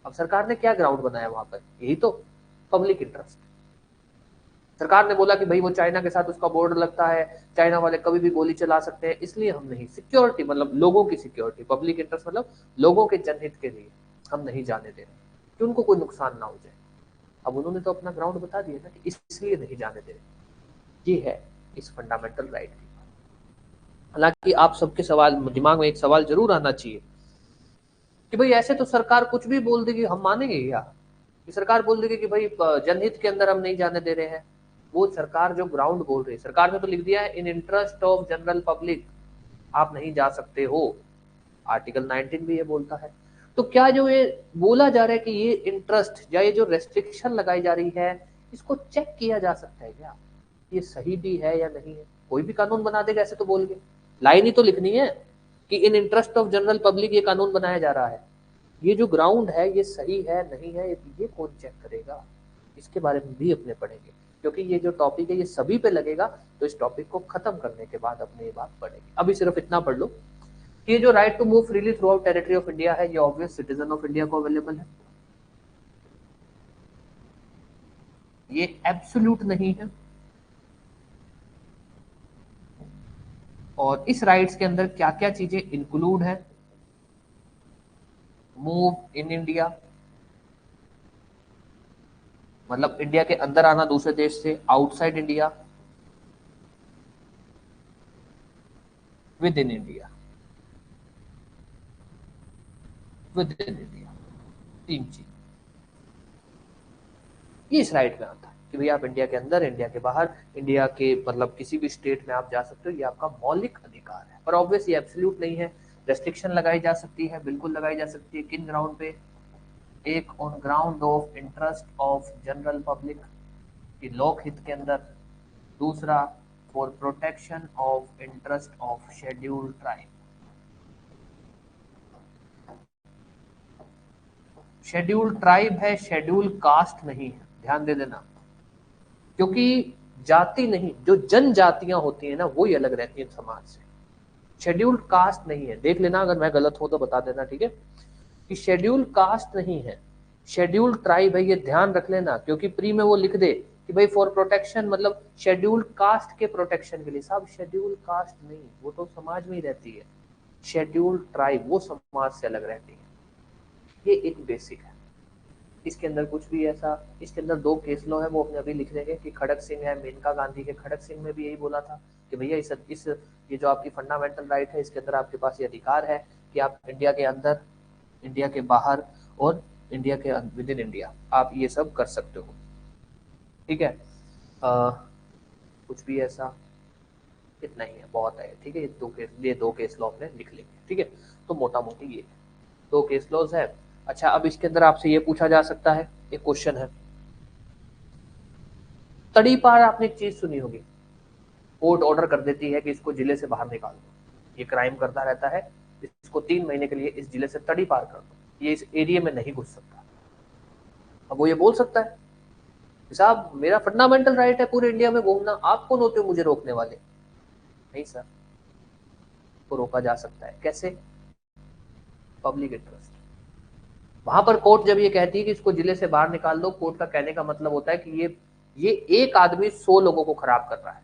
अब सरकार ने क्या ग्राउंड बनाया वहां पर, यही तो पब्लिक इंटरेस्ट। सरकार ने बोला कि भाई वो चाइना के साथ उसका बॉर्डर लगता है, चाइना वाले कभी भी गोली चला सकते हैं, इसलिए हम नहीं, सिक्योरिटी मतलब लोगों की सिक्योरिटी, पब्लिक इंटरेस्ट मतलब लोगों के जनहित के लिए हम नहीं जाने दे रहे कि उनको कोई नुकसान ना हो जाए। अब उन्होंने तो अपना ग्राउंड बता दिया ना कि इसलिए नहीं जाने दे रहे। ये है इस फंडामेंटल राइट की। हालांकि आप सबके सवाल दिमाग में एक सवाल जरूर आना चाहिए कि भाई ऐसे तो सरकार कुछ भी बोल देगी, हम मानेंगे क्या कि सरकार बोल देगी कि भाई जनहित के अंदर हम नहीं जाने दे रहे हैं। वो सरकार जो ग्राउंड बोल रही है, सरकार ने तो लिख दिया है इन इंटरेस्ट ऑफ जनरल पब्लिक आप नहीं जा सकते हो, आर्टिकल 19 भी ये बोलता है। तो क्या जो ये बोला जा रहा है कि ये इंटरेस्ट या ये जो रेस्ट्रिक्शन लगाई जा रही है, इसको चेक किया जा सकता है क्या, ये सही भी है या नहीं है। कोई भी कानून बना देगा ऐसे तो बोल के, लाइन ही तो लिखनी है कि इन इंटरेस्ट ऑफ जनरल पब्लिक ये कानून बनाया जा रहा है, ये जो ग्राउंड है ये सही है नहीं है, ये कौन चेक करेगा। इसके बारे में भी अपने पढ़ेंगे, क्योंकि ये जो टॉपिक है ये सभी पे लगेगा। तो इस टॉपिक को खत्म करने के बाद अपने ये बात पढ़ेंगे। अभी सिर्फ इतना पढ़ लो कि ये जो right to move freely throughout territory of India है, ये ऑब्वियस सिटीजन ऑफ इंडिया को अवेलेबल है, ये एब्सोल्यूट नहीं है। और इस राइट्स के अंदर क्या क्या चीजें इंक्लूड है, मूव इन इंडिया, मतलब इंडिया के अंदर आना दूसरे देश से, outside India, with in India, with in India, तीन चीज ये इस राइट में आता है कि भाई आप इंडिया के अंदर, इंडिया के बाहर, इंडिया के मतलब किसी भी स्टेट में आप जा सकते हो, ये आपका मौलिक अधिकार है। पर ऑब्वियस ये एब्सोल्यूट नहीं है, रेस्ट्रिक्शन लगाई जा सकती है, बिल्कुल लगाई जा सकती है। किन ग्राउंड पे? एक on ground of interest of general public, कि लोक हित के अंदर। दूसरा for protection of interest of scheduled tribe. Scheduled tribe है, शेड्यूल्ड कास्ट नहीं है, ध्यान दे देना। क्योंकि जाति नहीं, जो जनजातियां होती है ना वही अलग रहती है समाज से, शेड्यूल्ड कास्ट नहीं है। देख लेना, अगर मैं गलत हूं तो बता देना, ठीक है? कि शेड्यूल्ड कास्ट नहीं है, शेड्यूल्ड ट्राइब है, ये ध्यान रख लेना। क्योंकि प्री में वो लिख दे कि भाई फॉर प्रोटेक्शन, मतलब शेड्यूल्ड कास्ट के प्रोटेक्शन के लिए। साहब शेड्यूल्ड कास्ट नहीं, वो तो समाज में ही रहती है। शेड्यूल्ड ट्राइब वो समाज से अलग रहती है, ये एक बेसिक है। इसके अंदर कुछ भी ऐसा, इसके अंदर दो केस लॉ है, वो अपने अभी लिख लेंगे कि खड़क सिंह है, मेनका गांधी के। खड़क सिंह में भी यही बोला था कि भैया इस ये जो आपकी फंडामेंटल राइट है, इसके अंदर आपके पास ये अधिकार है कि आप इंडिया के अंदर, इंडिया के बाहर और इंडिया के विद इन इंडिया आप ये सब कर सकते हो, ठीक है? कुछ भी ऐसा इतना ही है, बहुत है, ठीक है? ये दो केस लॉ अपने लिख लेंगे, ठीक है? तो मोटा मोटी ये दो केस लॉज है। अच्छा, अब इसके अंदर आपसे ये पूछा जा सकता है, एक क्वेश्चन है, तड़ी पार आपने एक चीज सुनी होगी, कोर्ट ऑर्डर कर देती है कि इसको जिले से बाहर निकाल दो, ये क्राइम करता रहता है, इसको 3 महीने के लिए इस जिले से तड़ी पार कर दो, ये इस एरिया में नहीं घुस सकता। अब वो ये बोल सकता है साहब मेरा फंडामेंटल राइट है पूरे इंडिया में घूमना, आप कौन होते हो मुझे रोकने वाले? नहीं सर, को रोका जा सकता है। कैसे? Public interest. वहां पर कोर्ट जब ये कहती है कि इसको जिले से बाहर निकाल दो, कोर्ट का कहने का मतलब होता है कि ये एक आदमी 100 लोगों को खराब कर रहा है,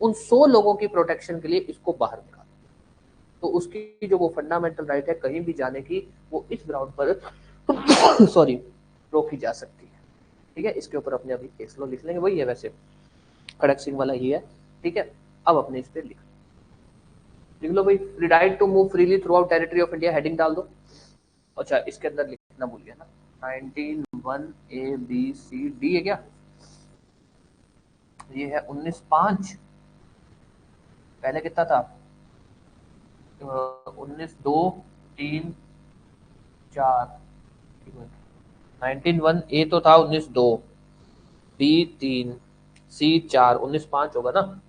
उन 100 लोगों की प्रोटेक्शन के लिए इसको बाहर निकाल दो। तो उसकी जो वो फंडामेंटल राइट है कहीं भी जाने की, वो इस ग्राउंड पर सॉरी रोकी जा सकती है, ठीक है? इसके ऊपर अपने अभी केस लॉ लिख लेंगे, वही है वैसे, खड़क सिंह वाला ही है, ठीक है? अब अपने इस पे लिख लो भाई, right to move freely throughout territory of India, heading डाल दो। अच्छा, इसके अंदर लिखना भूल गया ना, 19(1)(a)(b)(c)(d) है क्या? ये है 19(5), पहले कितना था? 19(2)(3)(4), 19(1)(a) तो था 19(2), B(3), C(4), 19(5) होगा ना,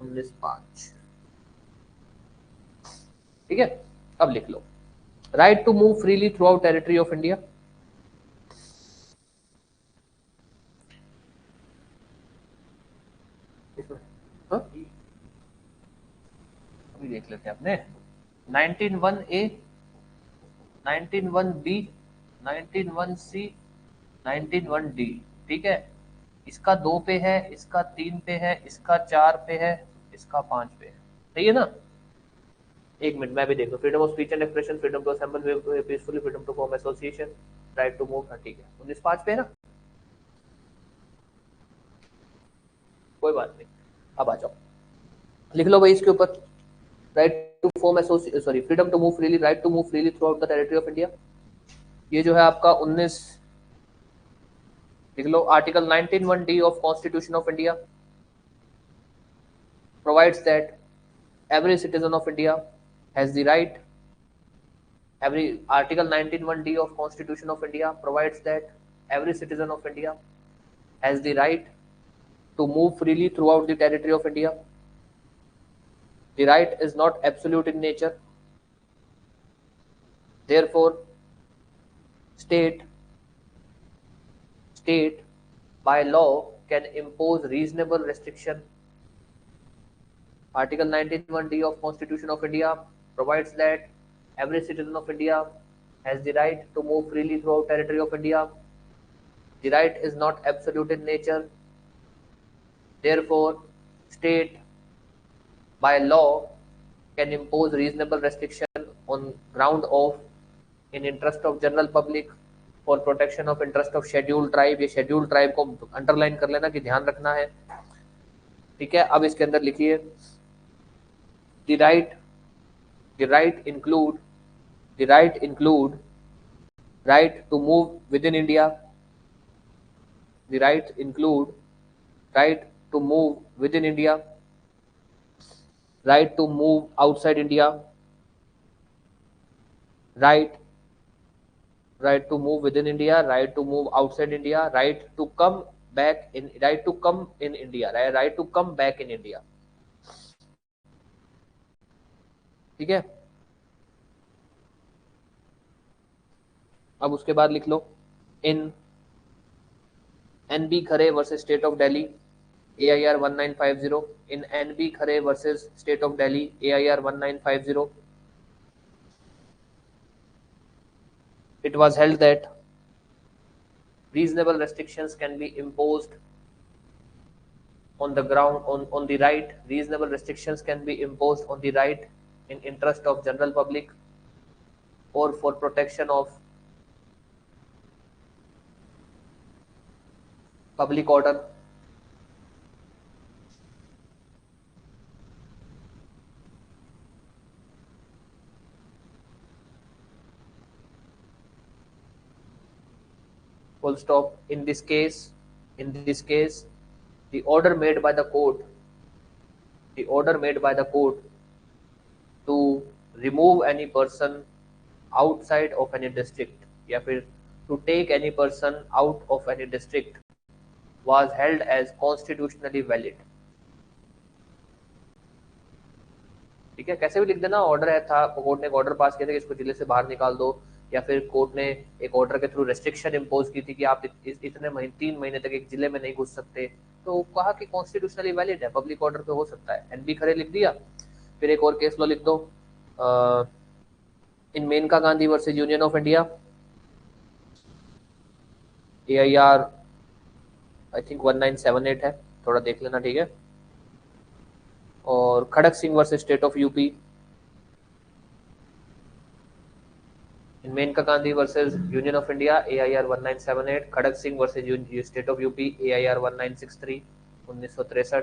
19(5), ठीक है? अब लिख लो, right to move freely throughout territory of India. अभी देख लेते हैं अपने, 19(1)(a), 19(1)(b), 19(1)(c), 19(1)(d), ठीक है? इसका 2 पे है, इसका 3 पे है, इसका 4 पे है, इसका 5 पे है, सही है ना? एक मिनट मैं भी देख लूं, freedom of speech and expression, freedom to assemble peacefully, freedom to form association, right to move, ठीक है, 19(5) पे है ना? कोई बात नहीं, अब आ जाओ, लिख लो भाई इसके ऊपर, right to form association, sorry, freedom to move freely, right to move freely throughout the territory of India. ये जो है आपका 19, लिख लो, article 19(1)(d) of constitution of India provides that every citizen of India has the right, every article 19(1)(d) of constitution of India provides that every citizen of India has the right to move freely throughout the territory of India. The right is not absolute in nature, therefore state by law can impose reasonable restriction. Article 19(1)(d) of Constitution of India provides that every citizen of India has the right to move freely throughout territory of India. The right is not absolute in nature. Therefore, state by law can impose reasonable restriction on ground of in interest of general public, for protection of interest of scheduled tribe, ये scheduled tribe को underline कर लेना कि ध्यान रखना है, ठीक है। अब इसके अंदर लिखिए the right include right to move within India, the right include right to move within India, right to move outside India, right to move within India, right to move outside India, right to come back in, right to come in India, right to come back in India, ठीक है। अब उसके बाद लिख लो इन NB Khare versus state of Delhi AIR 1950, in NB Khare versus state of Delhi AIR 1950, it was held that reasonable restrictions can be imposed on the ground on the right, reasonable restrictions can be imposed on the right in interest of general public or for protection of public order, full stop. In this case the order made by the court to remove any person outside of any district या फिर to take any person out of any district was held as constitutionally valid, ठीक है। कैसे भी लिख देना, order है था, कोर्ट ने एक ऑर्डर पास किया था कि इसको जिले से बाहर निकाल दो, या फिर कोर्ट ने एक ऑर्डर के थ्रू रेस्ट्रिक्शन इम्पोज की थी कि आप इतने महीने 3 महीने तक एक जिले में नहीं घुस सकते, तो कहा कि कॉन्स्टिट्यूशनली वैलिड है, पब्लिक ऑर्डर पे हो सकता है। NB खरे लिख दिया। फिर एक और केस लॉ लिख दो, in Maneka Gandhi versus union of India AIR I think 1978 है, थोड़ा देख लेना, ठीक है। और Kharak Singh versus state of UP, in Maneka Gandhi versus union of India AIR 1978, Kharak Singh versus state of UP AIR 1963 1963,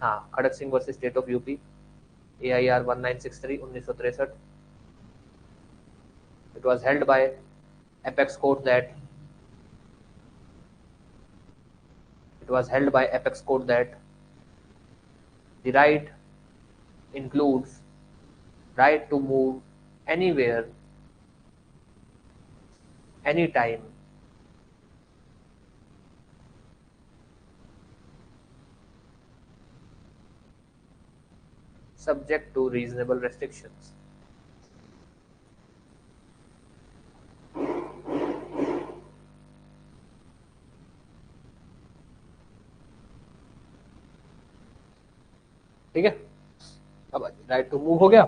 हाँ Kharak Singh versus state of UP AIR 1963 1963, it was held by apex court that the right includes right to move anywhere, anytime, subject to reasonable restrictions. ठीक है। अब right to move हो गया,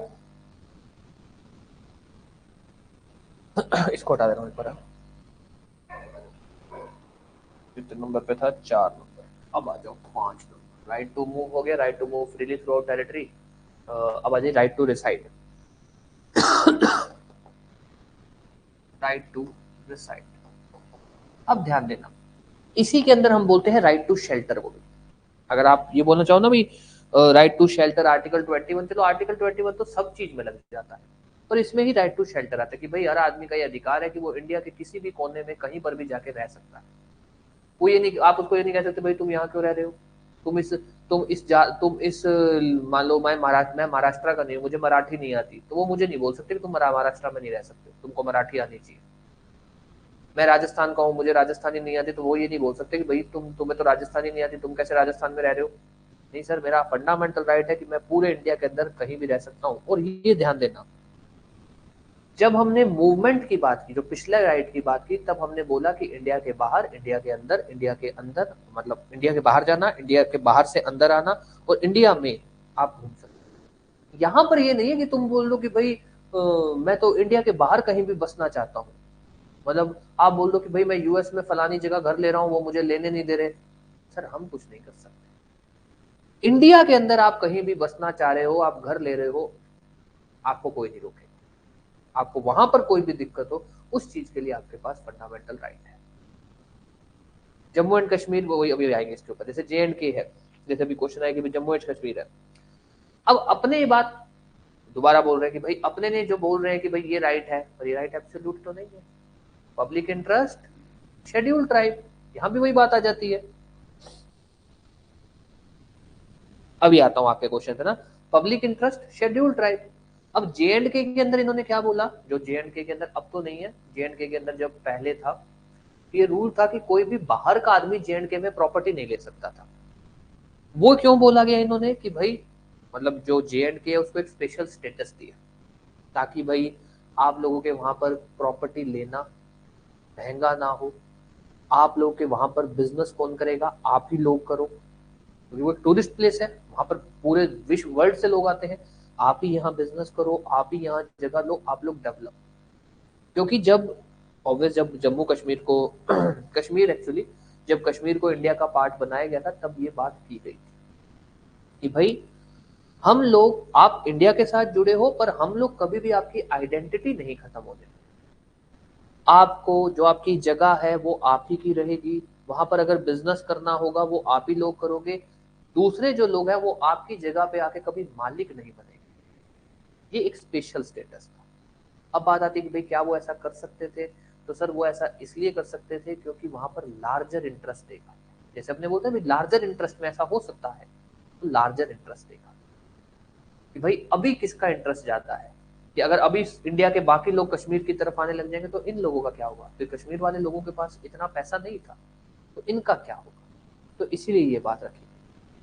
इसको हटा दे रहा हूं एक बार। कितने नंबर पे था? 4 नंबर। अब आ जाओ 5 नंबर। राइट टू मूव हो गया, right to move freely throughout territory. अब आ जाए right to reside. Right to reside, अब ध्यान देना, इसी के अंदर हम बोलते हैं राइट टू शेल्टर को भी। अगर आप ये बोलना चाहो ना भी राइट टू शेल्टर आर्टिकल 21, चलो आर्टिकल 21 तो सब चीज में लग जाता है, पर इसमें ही राइट टू शेल्टर आता है कि भाई हर आदमी का ये अधिकार है कि वो इंडिया के किसी भी कोने में कहीं पर भी जाके रह सकता है। वो ये नहीं, आप उसको ये नहीं कह सकते भाई तुम यहाँ क्यों रह रहे हो, तुम इस मान लो मैं महाराष्ट्र का नहीं हूँ, मुझे मराठी नहीं आती, तो वो मुझे नहीं बोल सकते कि तुम महाराष्ट्र में नहीं रह सकते, तुमको मराठी आनी चाहिए। मैं राजस्थान का हूँ, मुझे राजस्थानी नहीं आती, तो वो ये नहीं बोल सकते कि भाई तुम्हें तो राजस्थानी नहीं आती, तुम कैसे राजस्थान में रह रहे हो। नहीं सर, मेरा फंडामेंटल राइट है कि मैं पूरे इंडिया के अंदर कहीं भी रह सकता हूँ। और ये ध्यान देना, जब हमने मूवमेंट की बात की, जो पिछले राइट की बात की, तब हमने बोला कि इंडिया के बाहर, इंडिया के अंदर मतलब इंडिया के बाहर जाना, इंडिया के बाहर से अंदर आना, और इंडिया में आप घूम सकते हैं। यहाँ पर ये नहीं है कि तुम बोल दो कि भाई मैं तो इंडिया के बाहर कहीं भी बसना चाहता हूँ, मतलब आप बोल दो कि भाई मैं यूएस में फलानी जगह घर ले रहा हूँ, वो मुझे लेने नहीं दे रहे। सर हम कुछ नहीं कर सकते। इंडिया के अंदर आप कहीं भी बसना चाह रहे हो, आप घर ले रहे हो, आपको कोई नहीं रोकेगा। आपको वहां पर कोई भी दिक्कत हो, उस चीज के लिए आपके पास फंडामेंटल राइट है। जम्मू एंड कश्मीर, वो वही अभी आएंगे इसके ऊपर, जैसे J&K है, जैसे अभी क्वेश्चन आया कि जम्मू एंड कश्मीर है। अब अपने ये बात दोबारा बोल रहे हैं कि भाई अपने ने जो बोल रहे हैं कि भाई ये राइट है, पर ये राइट एब्सोल्यूट तो नहीं है। पब्लिक इंटरेस्ट, शेड्यूल ट्राइब, यहां भी वही बात आ जाती है। अभी आता हूं आपके क्वेश्चन पे ना, पब्लिक इंटरेस्ट, शेड्यूल ट्राइब। अब J&K के अंदर इन्होंने क्या बोला, जो J&K के अंदर अब तो नहीं है, J&K के अंदर जब पहले था, ये रूल था कि कोई भी बाहर का आदमी J&K में प्रॉपर्टी नहीं ले सकता था। वो क्यों बोला गया इन्होंने कि भाई मतलब जो J&K है उसको एक स्पेशल स्टेटस दिया, ताकि भाई आप लोगों के वहां पर प्रॉपर्टी लेना महंगा ना हो, आप लोगों के वहां पर बिजनेस कौन करेगा, आप ही लोग करो, क्योंकि वो टूरिस्ट प्लेस है, वहां पर पूरे विश्व वर्ल्ड से लोग आते हैं, आप ही यहाँ बिजनेस करो, आप ही यहाँ जगह लो, आप लोग डेवलप। क्योंकि जब ऑब्वियस जब जम्मू कश्मीर को कश्मीर एक्चुअली जब कश्मीर को इंडिया का पार्ट बनाया गया था, तब ये बात की गई थी कि भाई हम लोग, आप इंडिया के साथ जुड़े हो, पर हम लोग कभी भी आपकी आइडेंटिटी नहीं खत्म होने देंगे। आपको जो आपकी जगह है वो आप ही की रहेगी, वहां पर अगर बिजनेस करना होगा वो आप ही लोग करोगे, दूसरे जो लोग हैं वो आपकी जगह पे आके कभी मालिक नहीं बनेंगे। ये एक स्पेशल स्टेटस था। अब बात आती है कि भाई क्या वो ऐसा कर सकते थे, तो सर वो ऐसा इसलिए कर सकते थे क्योंकि वहां पर लार्जर इंटरेस्ट देखा, जैसे अपने बोलते हैं लार्जर इंटरेस्ट में ऐसा हो सकता है, तो लार्जर इंटरेस्ट देखा कि भाई अभी किसका इंटरेस्ट जाता है, कि अगर अभी इंडिया के बाकी लोग कश्मीर की तरफ आने लग जाएंगे तो इन लोगों का क्या होगा, तो कश्मीर वाले लोगों के पास इतना पैसा नहीं था, तो इनका क्या होगा। तो इसीलिए ये बात रखी,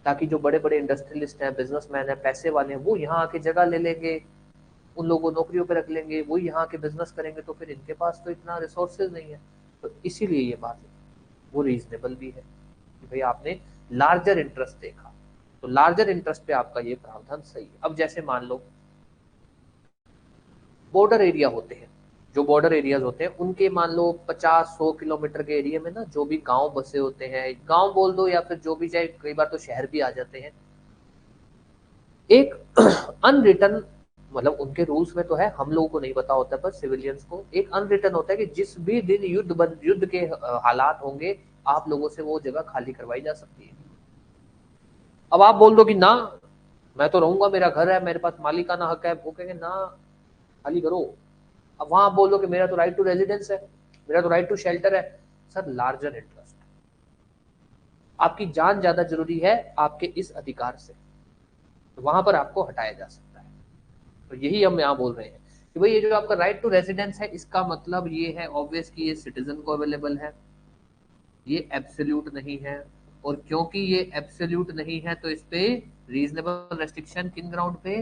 ताकि जो बड़े बड़े इंडस्ट्रियलिस्ट हैं, बिजनेसमैन हैं, पैसे वाले हैं, वो यहाँ आके जगह ले लेंगे, उन लोगों को नौकरियों पे रख लेंगे, वो यहाँ के बिजनेस करेंगे, तो फिर इनके पास तो इतना रिसोर्सेज नहीं है। तो इसीलिए ये बात है, वो रीजनेबल भी है कि भाई आपने लार्जर इंटरेस्ट देखा, तो लार्जर इंटरेस्ट पे आपका ये प्रावधान सही है। अब जैसे मान लो बॉर्डर एरिया होते हैं, जो बॉर्डर एरियाज होते हैं उनके मान लो 50-100 किलोमीटर के एरिया में ना, जो भी गांव बसे होते हैं, गांव बोल दो या फिर जो भी, चाहे कई बार तो शहर भी आ जाते हैं, एक अनरिटन मतलब उनके रूल्स में तो है, हम लोगों को नहीं पता होता, पर सिविलियंस को एक अनरिटन होता है कि जिस भी दिन युद्ध के हालात होंगे, आप लोगों से वो जगह खाली करवाई जा सकती है। अब आप बोल दो कि ना मैं तो रहूंगा, मेरा घर है, मेरे पास मालिकाना हक है, वो कहेंगे ना खाली करो। अब वहां आप बोल दो कि मेरा तो राइट टू रेजिडेंस है, मेरा तो राइट टू शेल्टर है, सर लार्जर इंटरेस्ट, आपकी जान ज्यादा जरूरी है आपके इस अधिकार से, तो वहां पर आपको हटाया जा सकता है। तो यही हम यहाँ बोल रहे हैं कि भाई ये जो आपका राइट टू रेजिडेंस है, इसका मतलब ये है ऑब्वियस कि ये सिटीजन को अवेलेबल है, ये एब्सोल्यूट नहीं है, और क्योंकि ये एब्सोल्यूट नहीं है तो इस पे रीजनेबल रेस्ट्रिक्शन किन ग्राउंड पे,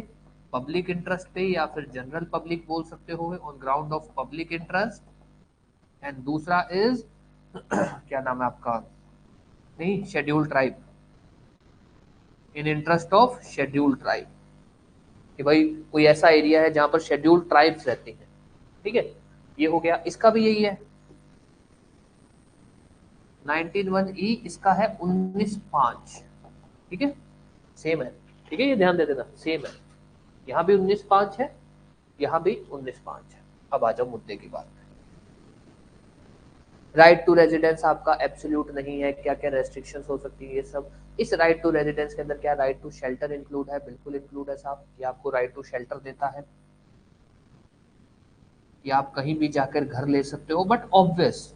पब्लिक इंटरेस्ट पे, या फिर जनरल पब्लिक बोल सकते हो, on ground of public interest. And दूसरा इज क्या नाम है आपका, नहीं schedule tribe, in interest of schedule tribe, कि भाई कोई ऐसा एरिया है जहां पर शेड्यूल ट्राइब्स रहती हैं, ठीक है। ये हो गया, इसका भी यही है 19(1)(e), इसका है 19(5), ठीक है, सेम है, ठीक है, ये ध्यान दे देना सेम है, यहाँ भी 19(5) है, यहाँ भी 19(5) है। अब आ जाओ मुद्दे की बात, राइट टू रेजिडेंस आपका एब्सोल्यूट नहीं है, क्या क्या रेस्ट्रिक्शंस हो सकती है ये सब। इस राइट टू रेजिडेंस के अंदर क्या राइट टू शेल्टर इंक्लूड है, बिल्कुल इंक्लूड है साहब, ये आपको राइट टू शेल्टर देता है, कि आप कहीं भी जाकर घर ले सकते हो, बट ऑब्वियस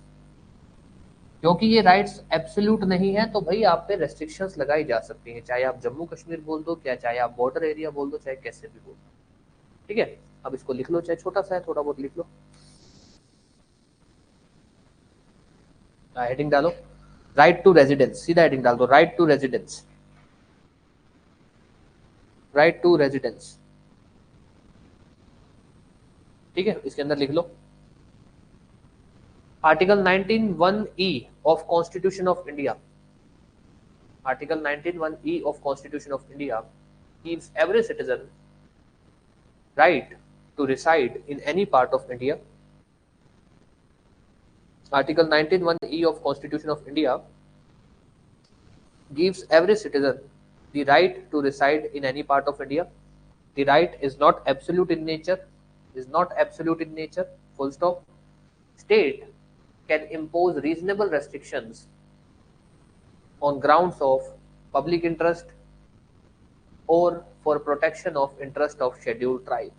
क्योंकि ये राइट्स एब्सोल्यूट नहीं है, तो भाई आप पे रेस्ट्रिक्शंस लगाई जा सकती हैं, चाहे आप जम्मू कश्मीर बोल दो, क्या चाहे आप बॉर्डर एरिया बोल दो, चाहे कैसे भी बोल दो, ठीक है। अब इसको लिख लो, चाहे छोटा सा है थोड़ा बहुत लिख लो, हेडिंग डालो राइट टू रेजिडेंस, सीधा हेडिंग डाल दो right to residence, right to residence, ठीक है, इसके अंदर लिख लो article 19(1)(e) of constitution of India, article 19(1)(e) of constitution of India gives every citizen right to reside in any part of India. Article 19(1)(e) of Constitution of India gives every citizen the right to reside in any part of India. The right is not absolute in nature. is not absolute in nature, full stop. State can impose reasonable restrictions on grounds of public interest or for protection of interest of scheduled tribe.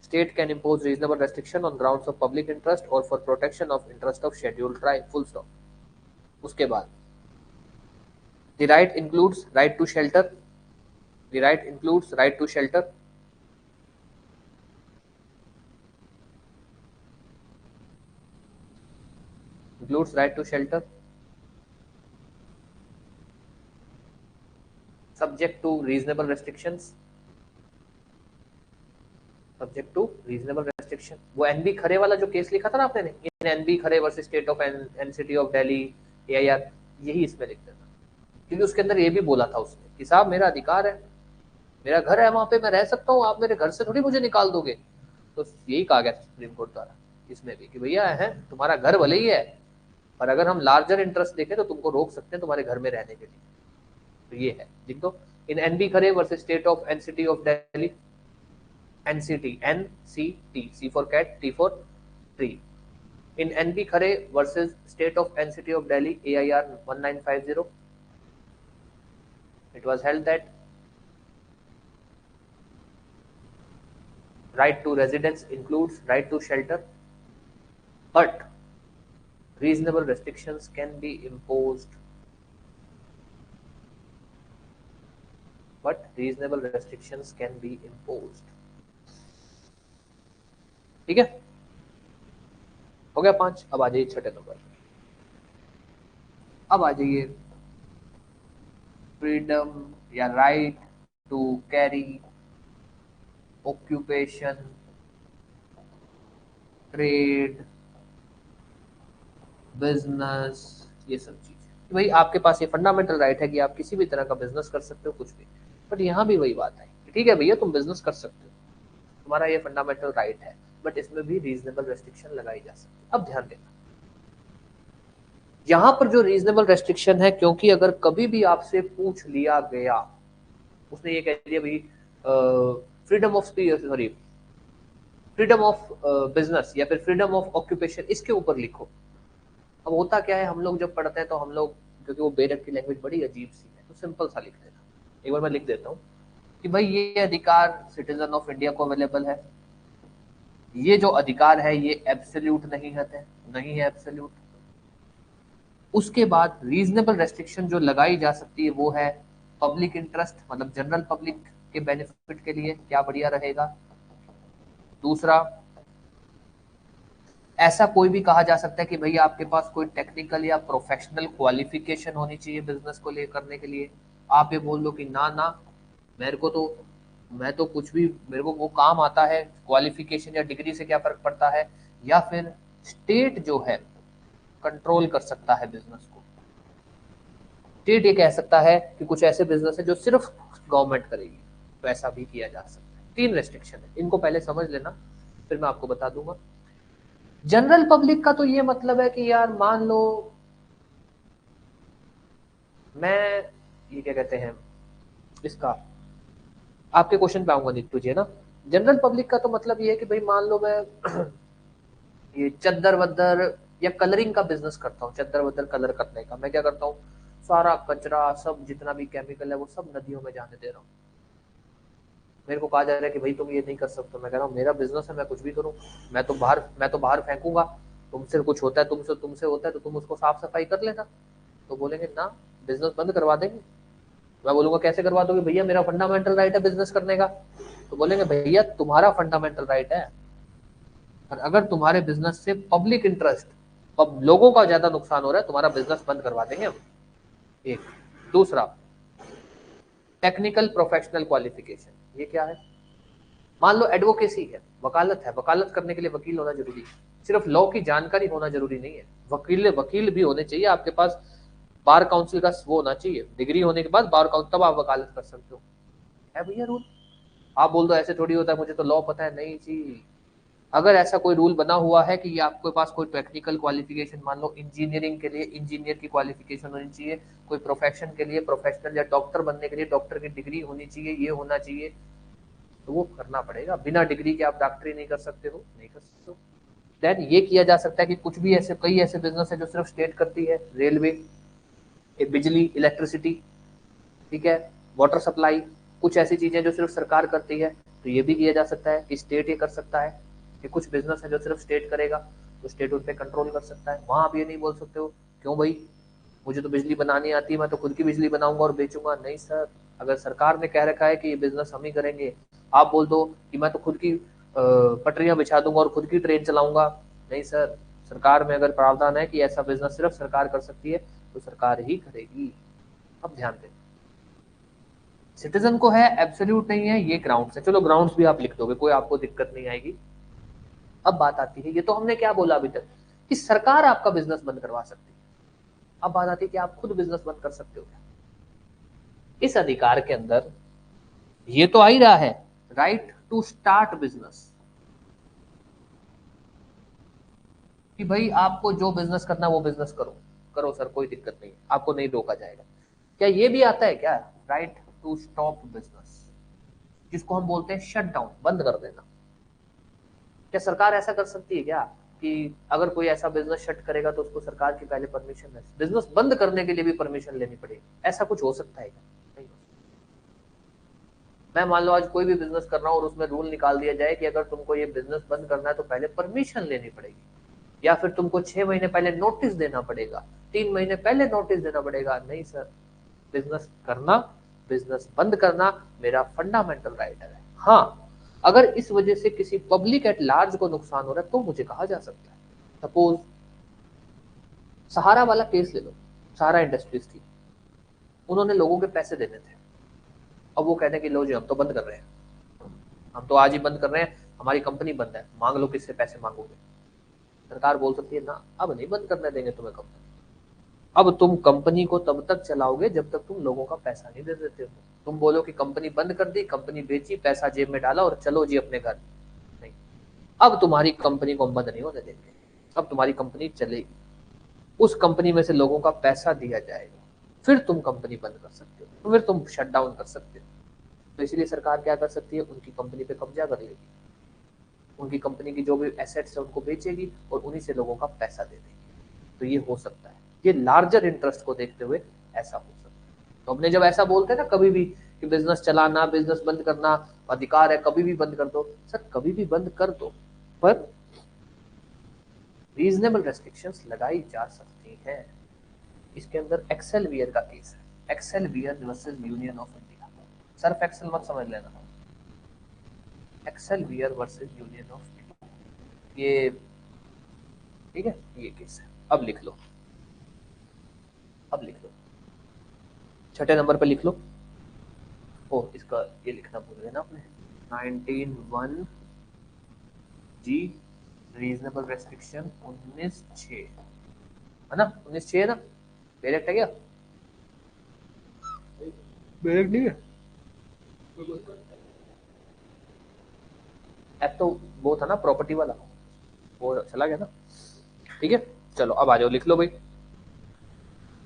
State can impose reasonable restriction on grounds of public interest or for protection of interest of scheduled tribe, full stop. उसके बाद the right includes right to shelter. The right includes right to shelter. Includes right to shelter. Subject to reasonable restrictions. Subject to reasonable restriction. वो NB Khare वाला जो case लिखा था ना आपने, in NB Khare versus state of NCT of Delhi AIR, यही इसमें लिख देना, क्योंकि उसके अंदर ये भी बोला था उसने कि साहब मेरा अधिकार है, मेरा घर है वहां पे, मैं रह सकता हूँ, आप मेरे घर से थोड़ी मुझे निकाल दोगे। तो यही कहा गया सुप्रीम कोर्ट द्वारा इसमें भी कि भैया है तुम्हारा घर भले ही है, पर अगर हम लार्जर इंटरेस्ट देखें तो तुमको रोक सकते हैं तुम्हारे घर में रहने के लिए। तो ये है, लिख दो, in NB Khare versus state of NCT of Delhi, NCT, NCT, C for cat, T for tree. In NB Khare versus state of NCT of Delhi AIR 1950, it was held that right to residence includes right to shelter, but reasonable restrictions can be imposed. But reasonable restrictions can be imposed. ठीक है, हो गया 5। अब आ जाइए छठे number. अब आ जाइए फ्रीडम या right to carry occupation, trade, business, ये सब चीजें। भाई आपके पास ये फंडामेंटल राइट है कि आप किसी भी तरह का बिजनेस कर सकते हो, कुछ भी। बट यहाँ भी वही बात है, ठीक है भैया तुम बिजनेस कर सकते हो, तुम्हारा ये फंडामेंटल राइट है, बट इसमें भी रीजनेबल रेस्ट्रिक्शन लगाई जा सकती है। अब ध्यान देना, यहां पर जो रीजनेबल रेस्ट्रिक्शन है, क्योंकि अगर कभी भी आपसे पूछ लिया गया, उसने ये कह दिया भाई freedom of speech, sorry freedom of business या फिर फ्रीडम ऑफ ऑक्यूपेशन, इसके ऊपर लिखो। अब होता क्या है, हम लोग जब पढ़ते हैं तो हम लोग, क्योंकि वो बेरक की लैंग्वेज बड़ी अजीब सी है, तो सिंपल सा लिख देना। एक बार मैं लिख देता हूँ कि भाई ये अधिकार सिटीजन ऑफ इंडिया को अवेलेबल है, ये जो अधिकार है ये एब्सोल्यूट नहीं है एब्सोल्यूट। उसके बाद रीजनेबल रेस्ट्रिक्शन जो लगाई जा सकती है वो है पब्लिक इंटरेस्ट, मतलब जनरल पब्लिक के बेनिफिट के लिए क्या बढ़िया रहेगा। दूसरा, ऐसा कोई भी कहा जा सकता है कि भैया आपके पास कोई टेक्निकल या प्रोफेशनल क्वालिफिकेशन होनी चाहिए बिजनेस को ले करने के लिए। आप ये बोल लो कि ना ना मैं तो कुछ भी, मेरे को वो काम आता है, क्वालिफिकेशन या डिग्री से क्या फर्क पड़ता है। या फिर स्टेट जो है कंट्रोल कर सकता है बिजनेस को, स्टेट ये कह सकता है कि कुछ ऐसे बिजनेस है जो सिर्फ गवर्नमेंट करेगी, तो ऐसा भी किया जा सकता है। 3 रेस्ट्रिक्शन है, इनको पहले समझ लेना, फिर मैं आपको बता दूंगा। जनरल पब्लिक का तो ये मतलब है कि यार मान लो मैं, ये क्या कहते हैं इसका, आपके क्वेश्चन पे आऊंगा नीतू जी, है ना। जनरल पब्लिक का तो मतलब ये है कि भाई मान लो मैं ये चद्दर वद्दर या कलरिंग का बिजनेस करता हूँ, चद्दर वद्दर कलर करने का। मैं क्या करता हूँ, सारा कचरा सब जितना भी केमिकल है वो सब नदियों में जाने दे रहा हूँ। मेरे को कहा जा रहा है कि भाई तुम ये नहीं कर सकते। मैं कह रहा हूँ मेरा बिजनेस है, मैं कुछ भी करूँ, मैं तो बाहर फेंकूंगा, तुमसे कुछ होता है, तुमसे होता है तो तुम उसको साफ सफाई कर लेना। तो बोलेंगे ना, बिजनेस बंद करवा देंगे। मैं बोलूंगा कैसे करवा दोगे भैया, मेरा फंडामेंटल राइट है बिजनेस करने का। तो बोलेंगे भैया तुम्हारा फंडामेंटल राइट है, और अगर तुम्हारे बिजनेस से पब्लिक इंटरेस्ट, अब लोगों का ज्यादा नुकसान हो रहा है, तुम्हारा बिजनेस बंद करवा देंगे हम। एक। दूसरा, टेक्निकल प्रोफेशनल क्वालिफिकेशन, ये क्या है, मान लो एडवोकेसी है, वकालत है, वकालत करने के लिए वकील होना जरूरी है। सिर्फ लॉ की जानकारी होना जरूरी नहीं है, वकील भी होने चाहिए आपके पास, बार काउंसिल का वो होना चाहिए, डिग्री होने के बाद बार काउंसिल, तब आप वकालत कर सकते हो। है भैया रूल। आप बोल दो ऐसे थोड़ी होता है, मुझे तो लॉ पता है, नहीं जी। अगर ऐसा कोई रूल बना हुआ है कि आपके पास कोई टेक्निकल क्वालिफिकेशन, मान लो इंजीनियरिंग के लिए इंजीनियर की क्वालिफिकेशन होनी चाहिए, कोई प्रोफेशन के लिए प्रोफेशनल या डॉक्टर बनने के लिए डॉक्टर की डिग्री होनी चाहिए, ये होना चाहिए, तो वो करना पड़ेगा। बिना डिग्री के आप डॉक्टरी नहीं कर सकते हो, नहीं कर सकते हो। देन ये किया जा सकता है कि कुछ भी ऐसे कई ऐसे बिजनेस है जो सिर्फ स्टेट करती है, रेलवे, बिजली, इलेक्ट्रिसिटी, ठीक है, वाटर सप्लाई, कुछ ऐसी चीजें जो सिर्फ सरकार करती है, तो ये भी किया जा सकता है कि स्टेट ये कर सकता है कि कुछ बिजनेस है जो सिर्फ स्टेट करेगा तो स्टेट उन पे कंट्रोल कर सकता है। वहां आप ये नहीं बोल सकते हो क्यों भाई, मुझे तो बिजली बनानी आती है, मैं तो खुद की बिजली बनाऊंगा और बेचूंगा। नहीं सर, अगर सरकार ने कह रखा है कि ये बिजनेस हम ही करेंगे, आप बोल दो कि मैं तो खुद की पटरियां बिछा दूंगा और खुद की ट्रेन चलाऊंगा। नहीं सर, सरकार में अगर प्रावधान है कि ऐसा बिजनेस सिर्फ सरकार कर सकती है तो सरकार ही करेगी। अब ध्यान दें, सिटीजन को है, एब्सोल्यूट नहीं है, ये ग्राउंड्स है। चलो ग्राउंड्स भी आप लिख दोगे, कोई आपको दिक्कत नहीं आएगी। अब बात आती है, ये तो हमने क्या बोला अभी तक कि सरकार आपका बिजनेस बंद करवा सकती है। अब बात आती है कि आप खुद बिजनेस बंद कर सकते हो क्या। इस अधिकार के अंदर ये तो आ ही रहा है, राइट टू स्टार्ट बिजनेस, कि भाई आपको जो बिजनेस करना वो बिजनेस करो, करो सर, कोई दिक्कत नहीं, आपको नहीं रोका जाएगा। क्या ये भी आता है क्या, राइट टू स्टॉप बिजनेस, जिसको हम बोलते हैं शट डाउन, बंद कर देना। क्या सरकार ऐसा कर सकती है क्या कि अगर कोई ऐसा बिजनेस शट करेगा तो उसको सरकार की पहले परमिशन है, बिजनेस बंद करने के लिए भी परमिशन लेनी पड़ेगी? ऐसा कुछ हो सकता है क्या? नहीं। मैं मान लो आज कोई भी बिजनेस कर रहा हूँ और उसमें रूल निकाल दिया जाए कि अगर तुमको ये बिजनेस बंद करना है तो पहले परमिशन लेनी पड़ेगी, या फिर तुमको 6 महीने पहले नोटिस देना पड़ेगा, 3 महीने पहले नोटिस देना पड़ेगा। नहीं सर, बिजनेस करना, बिजनेस बंद करना मेरा फंडामेंटल राइट है। हाँ, अगर इस वजह से किसी पब्लिक एट लार्ज को नुकसान हो रहा है तो मुझे कहा जा सकता है। सपोज सहारा वाला केस ले लो, सहारा इंडस्ट्रीज थी, उन्होंने लोगों के पैसे देने थे, अब वो कहते हैं कि लो जी हम तो बंद कर रहे हैं, हम तो आज ही बंद कर रहे हैं, हमारी कंपनी बंद है, मांग लो किससे पैसे मांगोगे। सरकार बोल सकती है ना, अब नहीं बंद करने देंगे तुम्हें कंपनी, अब तुम कंपनी को तब तक चलाओगे जब तक तुम लोगों का पैसा नहीं दे देते हो। तुम बोलो कि कंपनी बंद कर दी, कंपनी बेची, पैसा जेब में डाला और चलो जी अपने घर। नहीं, अब तुम्हारी कंपनी को हम बंद नहीं होने देंगे, अब तुम्हारी कंपनी चलेगी, उस कंपनी में से लोगों का पैसा दिया जाएगा, फिर तुम कंपनी बंद कर सकते हो, तो फिर तुम शट डाउन कर सकते हो। तो इसलिए सरकार क्या कर सकती है, उनकी कंपनी पे कब्जा कर लेगी, उनकी कंपनी की जो भी एसेट्स है उनको बेचेगी और उन्हीं से लोगों का पैसा दे देगी। तो ये हो सकता है, ये लार्जर इंटरेस्ट को देखते हुए ऐसा हो सकता है। तो हमने जब ऐसा बोलते हैं ना कभी भी कि बिजनेस चलाना, बिजनेस बंद करना अधिकार है, कभी भी बंद कर दो, सर कभी भी बंद कर दो, पर रीजनेबल रेस्ट्रिक्शंस लगाई जा सकती हैं। इसके अंदर एक्सेल वियर का केस है, Excel Wear versus union of India. Surf Excel मत समझ लेना, Excel Wear versus union of India, ये ठीक है, ये केस है। अब लिख लो, अब लिख लो, छठे नंबर पे लिख लो। ओ इसका ये लिखना भूल गए ना आपने, 19(1) जी रीजनेबल रेस्ट्रिक्शन 19(6) है ना, 19(6) है ना, डायरेक्ट है क्या, डायरेक्ट नहीं है, अब तो वो था ना प्रॉपर्टी वाला, वो चला गया ना। ठीक है, चलो अब आ जाओ, लिख लो भाई,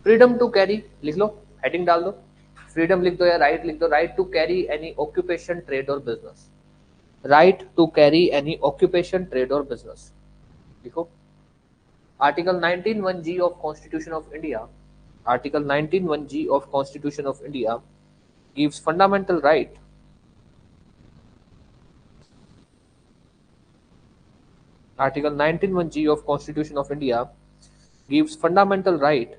फ्रीडम टू कैरी लिख लो, हेडिंग डाल दो, फ्रीडम लिख दो या राइट लिख दो, right to carry any occupation, trade और business, right to carry any occupation, trade और बिजनेस लिखो। Article 19(1) of Constitution of India, Article 19(1) of Constitution of India gives fundamental right, Article 19(1) of Constitution of India gives fundamental right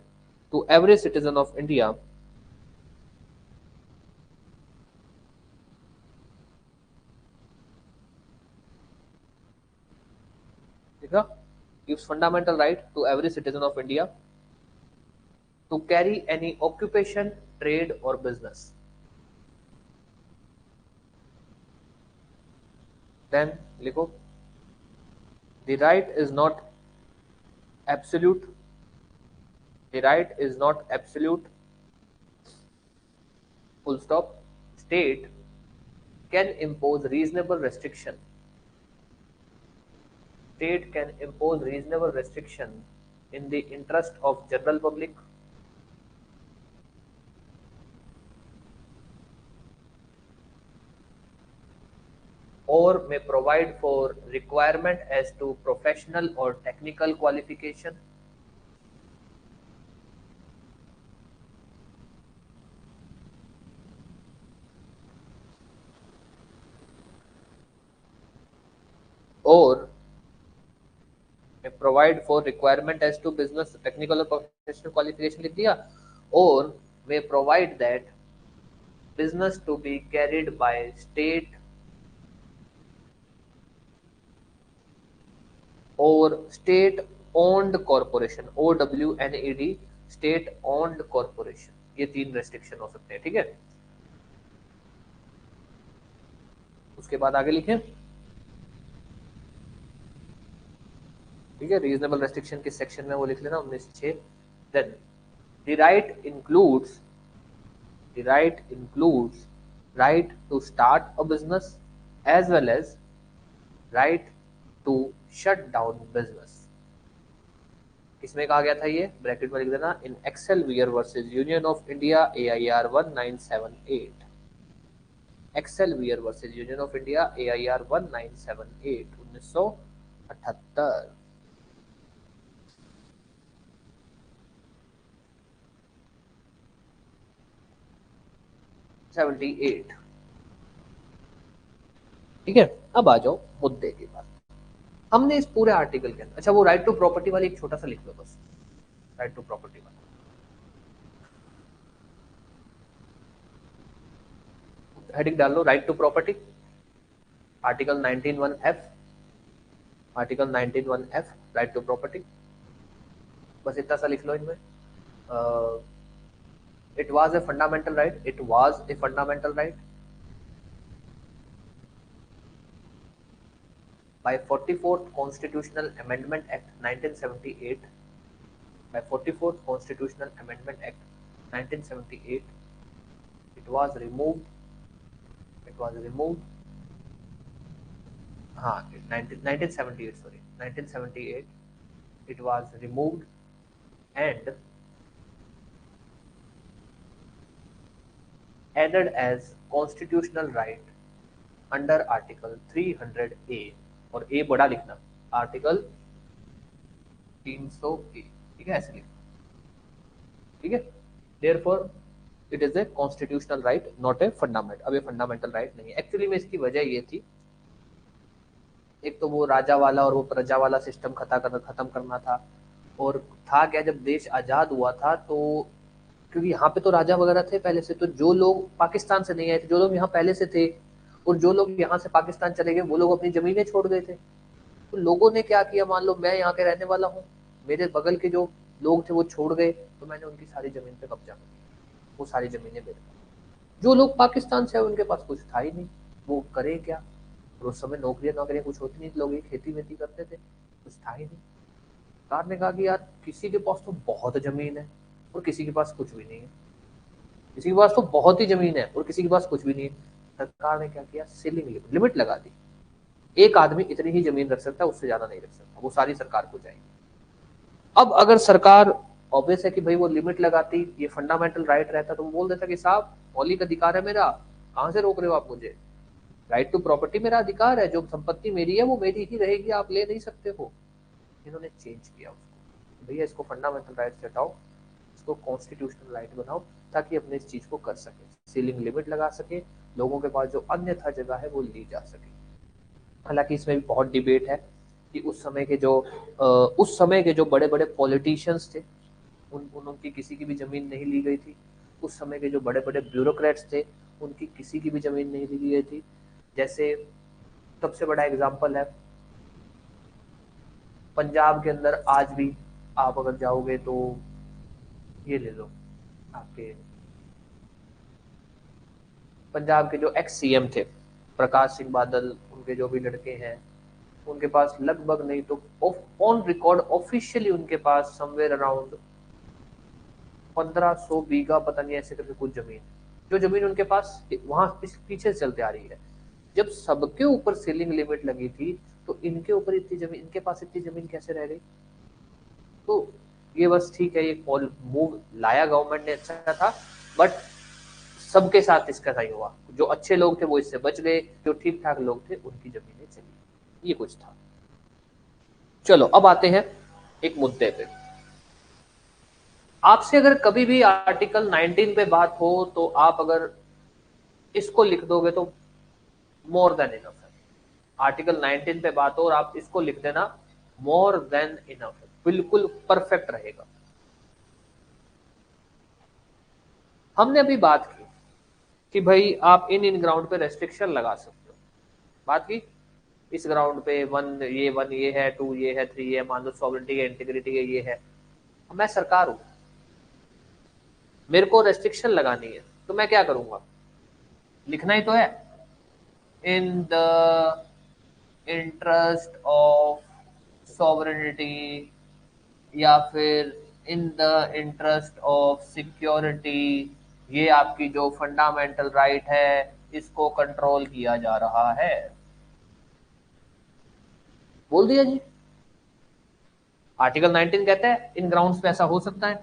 to every citizen of India gives fundamental right to every citizen of India to carry any occupation, trade or business. Then लिखो, the right is not absolute, the right is not absolute, full stop. State can impose reasonable restriction, state can impose reasonable restriction in the interest of general public, or may provide for requirement as to professional or technical qualification, or may provide for requirement as to business technical or professional qualification लिख दिया, or may provide that business to be carried by state or state owned corporation, OWNED, state owned corporation। ये तीन restriction हो सकते हैं, ठीक है। उसके बाद आगे लिखें, ठीक है, रीजनेबल रेस्ट्रिक्शन किस सेक्शन में वो लिख लेना, 19(6). Then the right includes right to start a business as well as right to shut down business। किसमें कहा गया था ये, ब्रैकेट में लिख देना, in Excel Wear versus union of India AIR 1978। Excel Wear versus union of India AIR 1978 1978। ठीक है। अब आ जाओ मुद्दे की बात। हमने इस पूरे आर्टिकल के अंदर, अच्छा वो राइट टू प्रॉपर्टी वाली एक छोटा सा लिख लो बस, राइट टू प्रॉपर्टी वाला हेडिंग डाल लो, right to property, article 19(1)F, article 19(1)F, right to property, बस इतना सा लिख लो इनमें। It was a fundamental right, it was a fundamental right by 44th Constitutional Amendment Act 1978, by 44th Constitutional Amendment Act 1978, it was removed, हाँ 1978, sorry 1978, it was removed and added as constitutional right under Article 300A, और ए बड़ा लिखना, article 300A, ठीक है, ऐसे लिखना, ठीक है। Therefore it is a constitutional right, not a fundamental. अब ये फंडामेंटल राइट नहीं है। एक्चुअली में इसकी वजह ये थी, एक तो वो राजा वाला और वो प्रजा वाला सिस्टम खत्म करना था, और था क्या, जब देश आजाद हुआ था तो क्योंकि यहाँ पे तो राजा वगैरह थे पहले से, तो जो लोग पाकिस्तान से नहीं आए थे, जो लोग यहाँ पहले से थे, और जो लोग यहाँ से पाकिस्तान चले गए, वो लोग अपनी जमीनें छोड़ गए थे। तो लोगों ने क्या किया, मान लो मैं यहाँ के रहने वाला हूँ, मेरे बगल के जो लोग थे वो छोड़ गए, तो मैंने उनकी सारी जमीन पे कब्जा कर लिया, वो सारी जमीनें बेच दी। जो लोग पाकिस्तान से आए उनके पास कुछ था ही नहीं, वो करें क्या, और उस समय नौकरियां कुछ होती नहीं, लोग खेती वेती करते थे, कुछ था ही नहीं। सरकार ने कहा कि यार किसी के पास तो बहुत जमीन है और किसी के पास कुछ भी नहीं है, किसी के पास तो बहुत ही जमीन है और किसी के पास कुछ भी नहीं है। सरकार ने क्या किया, सीलिंग लिमिट लगा दी, एक आदमी इतनी ही जमीन रख सकता है, उससे ज्यादा नहीं रख सकता, वो सारी सरकार को जाएगी। अब अगर सरकार, ऑब्वियस है कि भाई वो लिमिट लगाती, ये फंडामेंटल राइट रहता, तो वो बोल देता कि साहब मौलिक अधिकार है मेरा, कहां से रोक रहे हो आप मुझे, राइट टू प्रॉपर्टी मेरा अधिकार है, जो संपत्ति मेरी है वो मेरी ही रहेगी, आप ले नहीं सकते हो। इन्होंने चेंज किया उसको, भैया इसको फंडामेंटल राइट से हटाओ, इसको कॉन्स्टिट्यूशनल राइट बनाओ, ताकि अपने इस चीज को कर सके, सीलिंग लिमिट लगा सके, लोगों के पास जो अन्यथा जगह है वो ली जा सके। हालांकि इसमें भी बहुत डिबेट है कि उस समय के जो बड़े बड़े पॉलिटिशियंस थे, उनकी किसी की भी जमीन नहीं ली गई थी। उस समय के जो बड़े बड़े ब्यूरोक्रेट्स थे, उनकी किसी की भी जमीन नहीं ली गई थी। जैसे सबसे बड़ा एग्जाम्पल है, पंजाब के अंदर आज भी आप अगर जाओगे तो ये ले लो, आपके पंजाब के जो एक्स CM थे प्रकाश सिंह बादल, उनके जो भी लड़के हैं, उनके पास लगभग नहीं तो ऑन रिकॉर्ड ऑफिशियली उनके पास समवेयर अराउंड 1500 बीघा, पता नहीं ऐसे करके कुछ जमीन, जो जमीन उनके पास वहां पीछे चलते आ रही है। जब सबके ऊपर सीलिंग लिमिट लगी थी, तो इनके ऊपर इतनी जमीन, इनके पास इतनी जमीन कैसे रह गई। तो ये बस ठीक है, ये मूव लाया गवर्नमेंट ने, अच्छा था, बट सबके साथ इसका सही हुआ, जो अच्छे लोग थे वो इससे बच गए, जो ठीक ठाक लोग थे उनकी जमीनें चली, ये कुछ था। चलो अब आते हैं एक मुद्दे पे। आपसे अगर कभी भी आर्टिकल 19 पे बात हो तो आप अगर इसको लिख दोगे तो मोर देन इनफ है। आर्टिकल 19 पे बात हो और आप इसको लिख देना, मोर देन इनफ है, बिल्कुल परफेक्ट रहेगा। हमने अभी बात की कि भाई आप इन ग्राउंड पे रेस्ट्रिक्शन लगा सकते हो, बात की इस ग्राउंड पे वन ये है, 2 ये है, 3 ये, मान लो सॉवरेनिटी है, इंटीग्रिटी है, ये है। मैं सरकार हूं, मेरे को रेस्ट्रिक्शन लगानी है, तो मैं क्या करूंगा, लिखना ही तो है, in the interest of sovereignty या फिर in the interest of security, ये आपकी जो फंडामेंटल राइट है इसको कंट्रोल किया जा रहा है, बोल दिया जी। आर्टिकल 19 कहता है इन ग्राउंड्स पे ऐसा हो सकता है,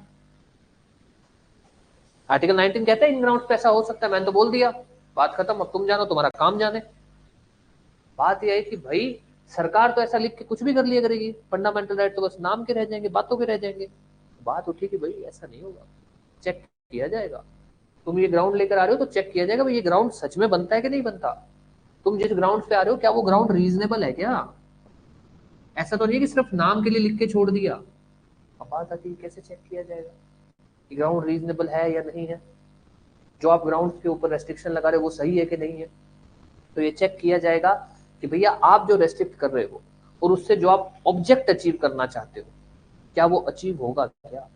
आर्टिकल 19 कहता है इन ग्राउंड्स पे ऐसा हो सकता है, मैंने तो बोल दिया, बात खत्म, अब तुम जानो, तुम्हारा काम जाने। बात यह है कि भाई सरकार तो ऐसा लिख के कुछ भी कर लिया करेगी, फंडामेंटल राइट तो बस नाम के रह जाएंगे, बातों के रह जाएंगे। बात उठी कि भाई ऐसा नहीं होगा, चेक किया जाएगा। तुम ये ग्राउंड लेकर आ रहे हो तो चेक किया जाएगा भाई ये ग्राउंड सच में बनता है कि नहीं बनता, तुम जिस ग्राउंड पे आ रहे हो क्या वो ग्राउंड रीजनेबल है क्या, ऐसा तो नहीं है कि सिर्फ नाम के लिए लिख के छोड़ दिया। अब बात आती है कैसे चेक किया जाएगा कि ग्राउंड रीजनेबल है या नहीं है, जो आप ग्राउंड के ऊपर रेस्ट्रिक्शन लगा रहे हो वो सही है कि नहीं है। तो ये चेक किया जाएगा कि भैया आप जो रेस्ट्रिक्ट कर रहे हो और उससे जो आप ऑब्जेक्ट अचीव करना चाहते हो क्या वो अचीव होगा क्या।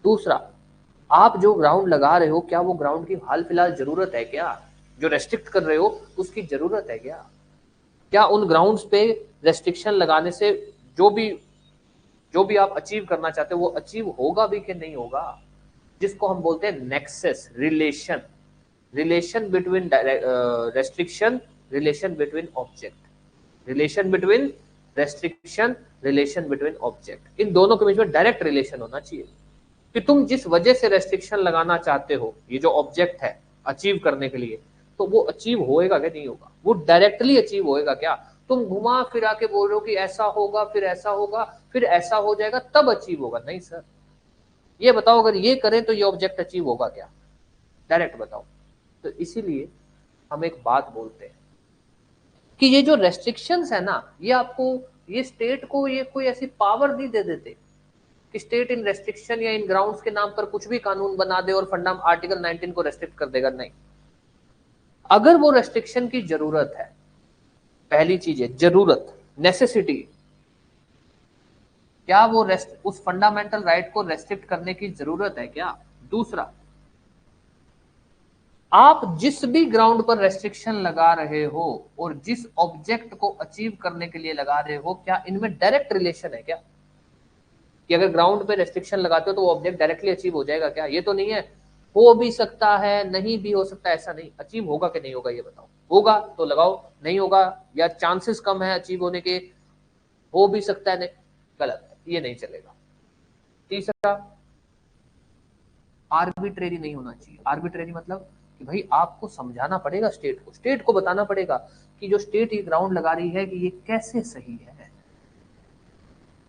दूसरा, आप जो ग्राउंड लगा रहे हो क्या वो ग्राउंड की हाल फिलहाल जरूरत है क्या, जो रेस्ट्रिक्ट कर रहे हो उसकी जरूरत है क्या, क्या उन ग्राउंड्स पे रेस्ट्रिक्शन लगाने से जो भी आप अचीव करना चाहते हो वो अचीव होगा भी कि नहीं होगा, जिसको हम बोलते हैं nexus relation, relation between restriction, relation between object, relation between restriction, relation between object, इन दोनों के बीच में डायरेक्ट रिलेशन होना चाहिए कि तुम जिस वजह से रेस्ट्रिक्शन लगाना चाहते हो ये जो ऑब्जेक्ट है अचीव करने के लिए, तो वो अचीव होएगा क्या नहीं होगा, वो डायरेक्टली अचीव होएगा क्या, तुम घुमा फिरा के बोल रहे हो कि ऐसा होगा फिर ऐसा होगा फिर ऐसा हो जाएगा तब अचीव होगा, नहीं सर, ये बताओ अगर ये करें तो ये ऑब्जेक्ट अचीव होगा क्या, डायरेक्ट बताओ। तो इसीलिए हम एक बात बोलते हैं कि ये जो रेस्ट्रिक्शंस है ना ये आपको, ये स्टेट को ये कोई ऐसी पावर नहीं दे देते कि स्टेट इन रेस्ट्रिक्शन या इन ग्राउंड्स के नाम पर कुछ भी कानून बना दे और फंडा आर्टिकल 19 को रेस्ट्रिक्ट कर देगा, नहीं। अगर वो रेस्ट्रिक्शन की जरूरत है, पहली चीज है जरूरत, नेसेसिटी, क्या वो उस फंडामेंटल राइट को रेस्ट्रिक्ट करने की जरूरत है क्या। दूसरा, आप जिस भी ग्राउंड पर रेस्ट्रिक्शन लगा रहे हो और जिस ऑब्जेक्ट को अचीव करने के लिए लगा रहे हो क्या इनमें डायरेक्ट रिलेशन है क्या, कि अगर ग्राउंड पे रेस्ट्रिक्शन लगाते हो तो वो ऑब्जेक्ट डायरेक्टली अचीव हो जाएगा क्या, ये तो नहीं है, हो भी सकता है नहीं भी हो सकता, ऐसा नहीं, अचीव होगा कि नहीं होगा ये बताओ, होगा तो लगाओ, नहीं होगा या चांसेस कम है अचीव होने के, हो भी सकता है, नहीं, गलत है, ये नहीं चलेगा। तीसरा, आर्बिट्रेरी नहीं होना चाहिए, आर्बिट्रेरी मतलब कि भाई आपको समझाना पड़ेगा स्टेट को बताना पड़ेगा कि जो स्टेट ये ग्राउंड लगा रही है कि ये कैसे सही है,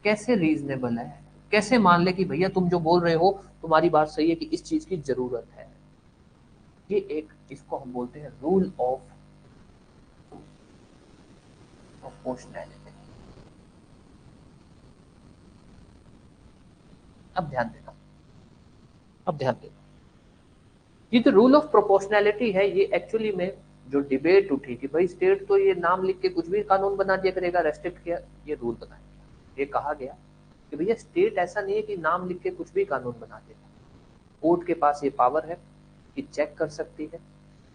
कैसे रीजनेबल है, कैसे मान ले कि भैया तुम जो बोल रहे हो तुम्हारी बात सही है कि इस चीज की जरूरत है। ये एक, इसको हम बोलते हैं रूल ऑफ प्रोपोर्शनैलिटी। अब ध्यान देना, अब ध्यान देना, ये जो रूल ऑफ प्रोपोर्शनैलिटी है ये एक्चुअली में जो डिबेट उठी कि भाई स्टेट तो ये नाम लिख के कुछ भी कानून बना दिया करेगा, रेस्ट्रिक्ट किया, ये रूल बनाएगा, ये कहा गया कि भैया स्टेट ऐसा नहीं है कि नाम लिख के कुछ भी कानून बना देगा, कोर्ट के पास ये पावर है कि चेक कर सकती है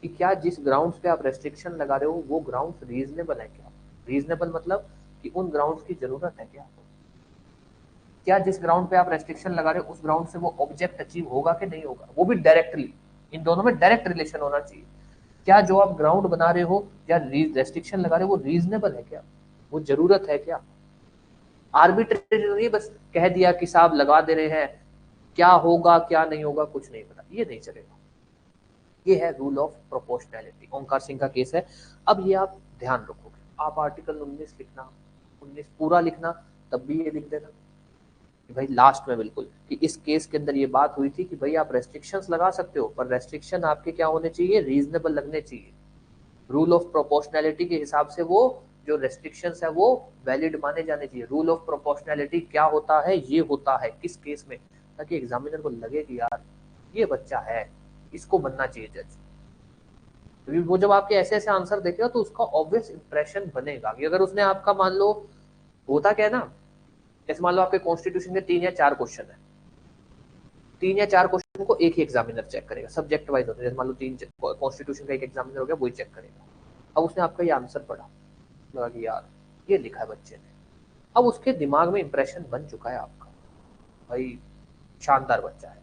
कि क्या जिस ग्राउंड्स पे आप रेस्ट्रिक्शन लगा रहे हो वो ग्राउंड्स रीजनेबल है क्या, रीजनेबल मतलब कि उन ग्राउंड्स की जरूरत है क्या जिस ग्राउंड पे आप रेस्ट्रिक्शन लगा रहे हो उस ग्राउंड से वो ऑब्जेक्ट अचीव होगा कि नहीं होगा, वो भी डायरेक्टली, इन दोनों में डायरेक्ट रिलेशन होना चाहिए, क्या जो आप ग्राउंड बना रहे हो या रेस्ट्रिक्शन लगा रहे हो वो रीजनेबल है क्या, वो जरूरत है क्या, आर्बिट्रेरी नहीं बस कह दिया कि साहब लगा दे रहे हैं, क्या होगा क्या नहीं होगा कुछ नहीं पता, ये नहीं चलेगा। ये है रूल ऑफ प्रोपोर्शनैलिटी, ओंकार सिंह का केस है। अब ये आप ध्यान रखोगे, आप आर्टिकल 19 लिखना, 19 पूरा लिखना, तब भी ये लिख देना कि भाई लास्ट में बिल्कुल कि इस केस के अंदर ये बात हुई थी कि भाई आप रेस्ट्रिक्शंस लगा सकते हो, पर रेस्ट्रिक्शन आपके क्या होने चाहिए, रीजनेबल लगने चाहिए। रूल ऑफ प्रोपोर्शनैलिटी के हिसाब से वो जो रेस्ट्रिक्शंस है वो वैलिड माने जाने चाहिए। रूल ऑफ प्रोपोर्शनैलिटी क्या होता है, ये होता है किस केस में, ताकि एग्जामिनर को लगे कि यार ये बच्चा है, इसको बनना चाहिए जज। क्योंकि वो जब आपके ऐसे ऐसे आंसर देखेगा तो उसका ऑब्वियस इंप्रेशन बनेगा कि अगर उसने आपका, मान लो होता क्या है ना, जैसे मान लो आपके कॉन्स्टिट्यूशन के 3 या 4 क्वेश्चन है, 3 या 4 क्वेश्चन को एक ही एग्जामिनर चेक करेगा, सब्जेक्ट वाइज होता है। जैसे मान लो 3 कॉन्स्टिट्यूशन का एक एग्जामिनर हो गया, वही चेक करेगा। अब उसने आपका ये आंसर पढ़ा, लगा कि यार ये लिखा है बच्चे ने, अब उसके दिमाग में इंप्रेशन बन चुका है आपका, भाई शानदार बच्चा है।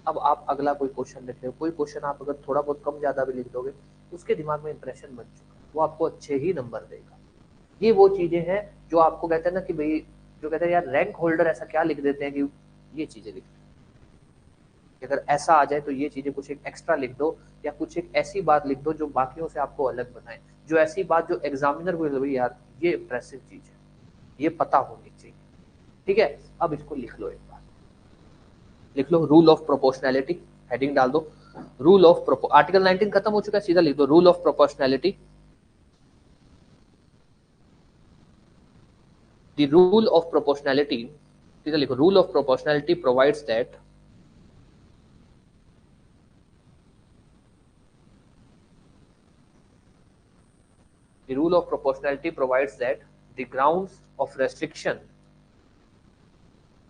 अब आप अगला कोई क्वेश्चन लिख रहे हो, कोई क्वेश्चन आप अगर थोड़ा बहुत कम ज्यादा भी लिख दोगे, उसके दिमाग में इंप्रेशन बन चुका है, वो आपको अच्छे ही नंबर देगा। ये वो चीजें हैं जो आपको कहते हैं ना कि भाई, जो कहते हैं यार रैंक होल्डर ऐसा क्या लिख देते हैं कि ये चीजें लिख, अगर ऐसा आ जाए तो ये चीजें कुछ एक एक्स्ट्रा लिख दो, या कुछ एक ऐसी बात लिख दो जो बाकियों से आपको अलग बनाए, जो ऐसी बात जो एग्जामिनर को भाई यार ये इंप्रेसिव चीज है, ये पता होनी चाहिए। ठीक है, अब इसको लिख लो, एक बार लिख लो, रूल ऑफ प्रोपोर्शनैलिटी, हेडिंग डाल दो, रूल ऑफ आर्टिकल 19 खत्म हो चुका है, सीधा लिख दो rule of proportionality. The rule of proportionality, सीधा लिखो, rule of proportionality provides that, the rule of proportionality provides that the grounds of restriction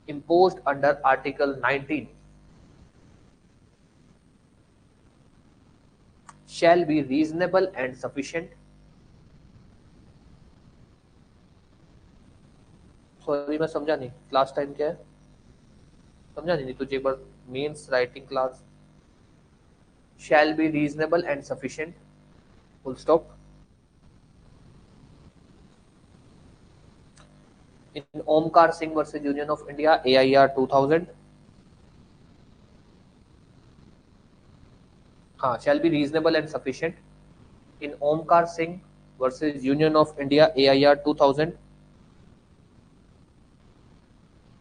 imposed under Article 19 shall be reasonable and sufficient. Sorry मैं समझा नहीं, class time क्या है, समझा नहीं तुझे एक बार, means writing class, shall be reasonable and sufficient, full stop. In Omkar Singh versus Union of India, AIR 2000, हाँ, shall be reasonable and sufficient. In Omkar Singh versus Union of India, AIR 2000,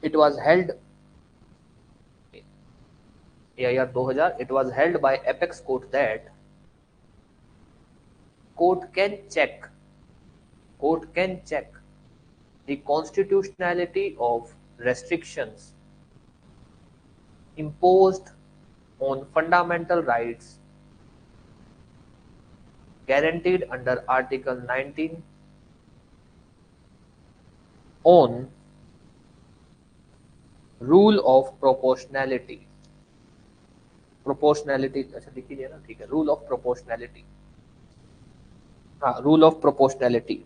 it was held, AIR 2000, it was held by Apex Court that court can check, court can check the constitutionality of restrictions imposed on fundamental rights guaranteed under Article 19 on rule of proportionality, proportionality अच्छा लिख लीजिए ना, ठीक है, rule of proportionality, हाँ, rule of proportionality.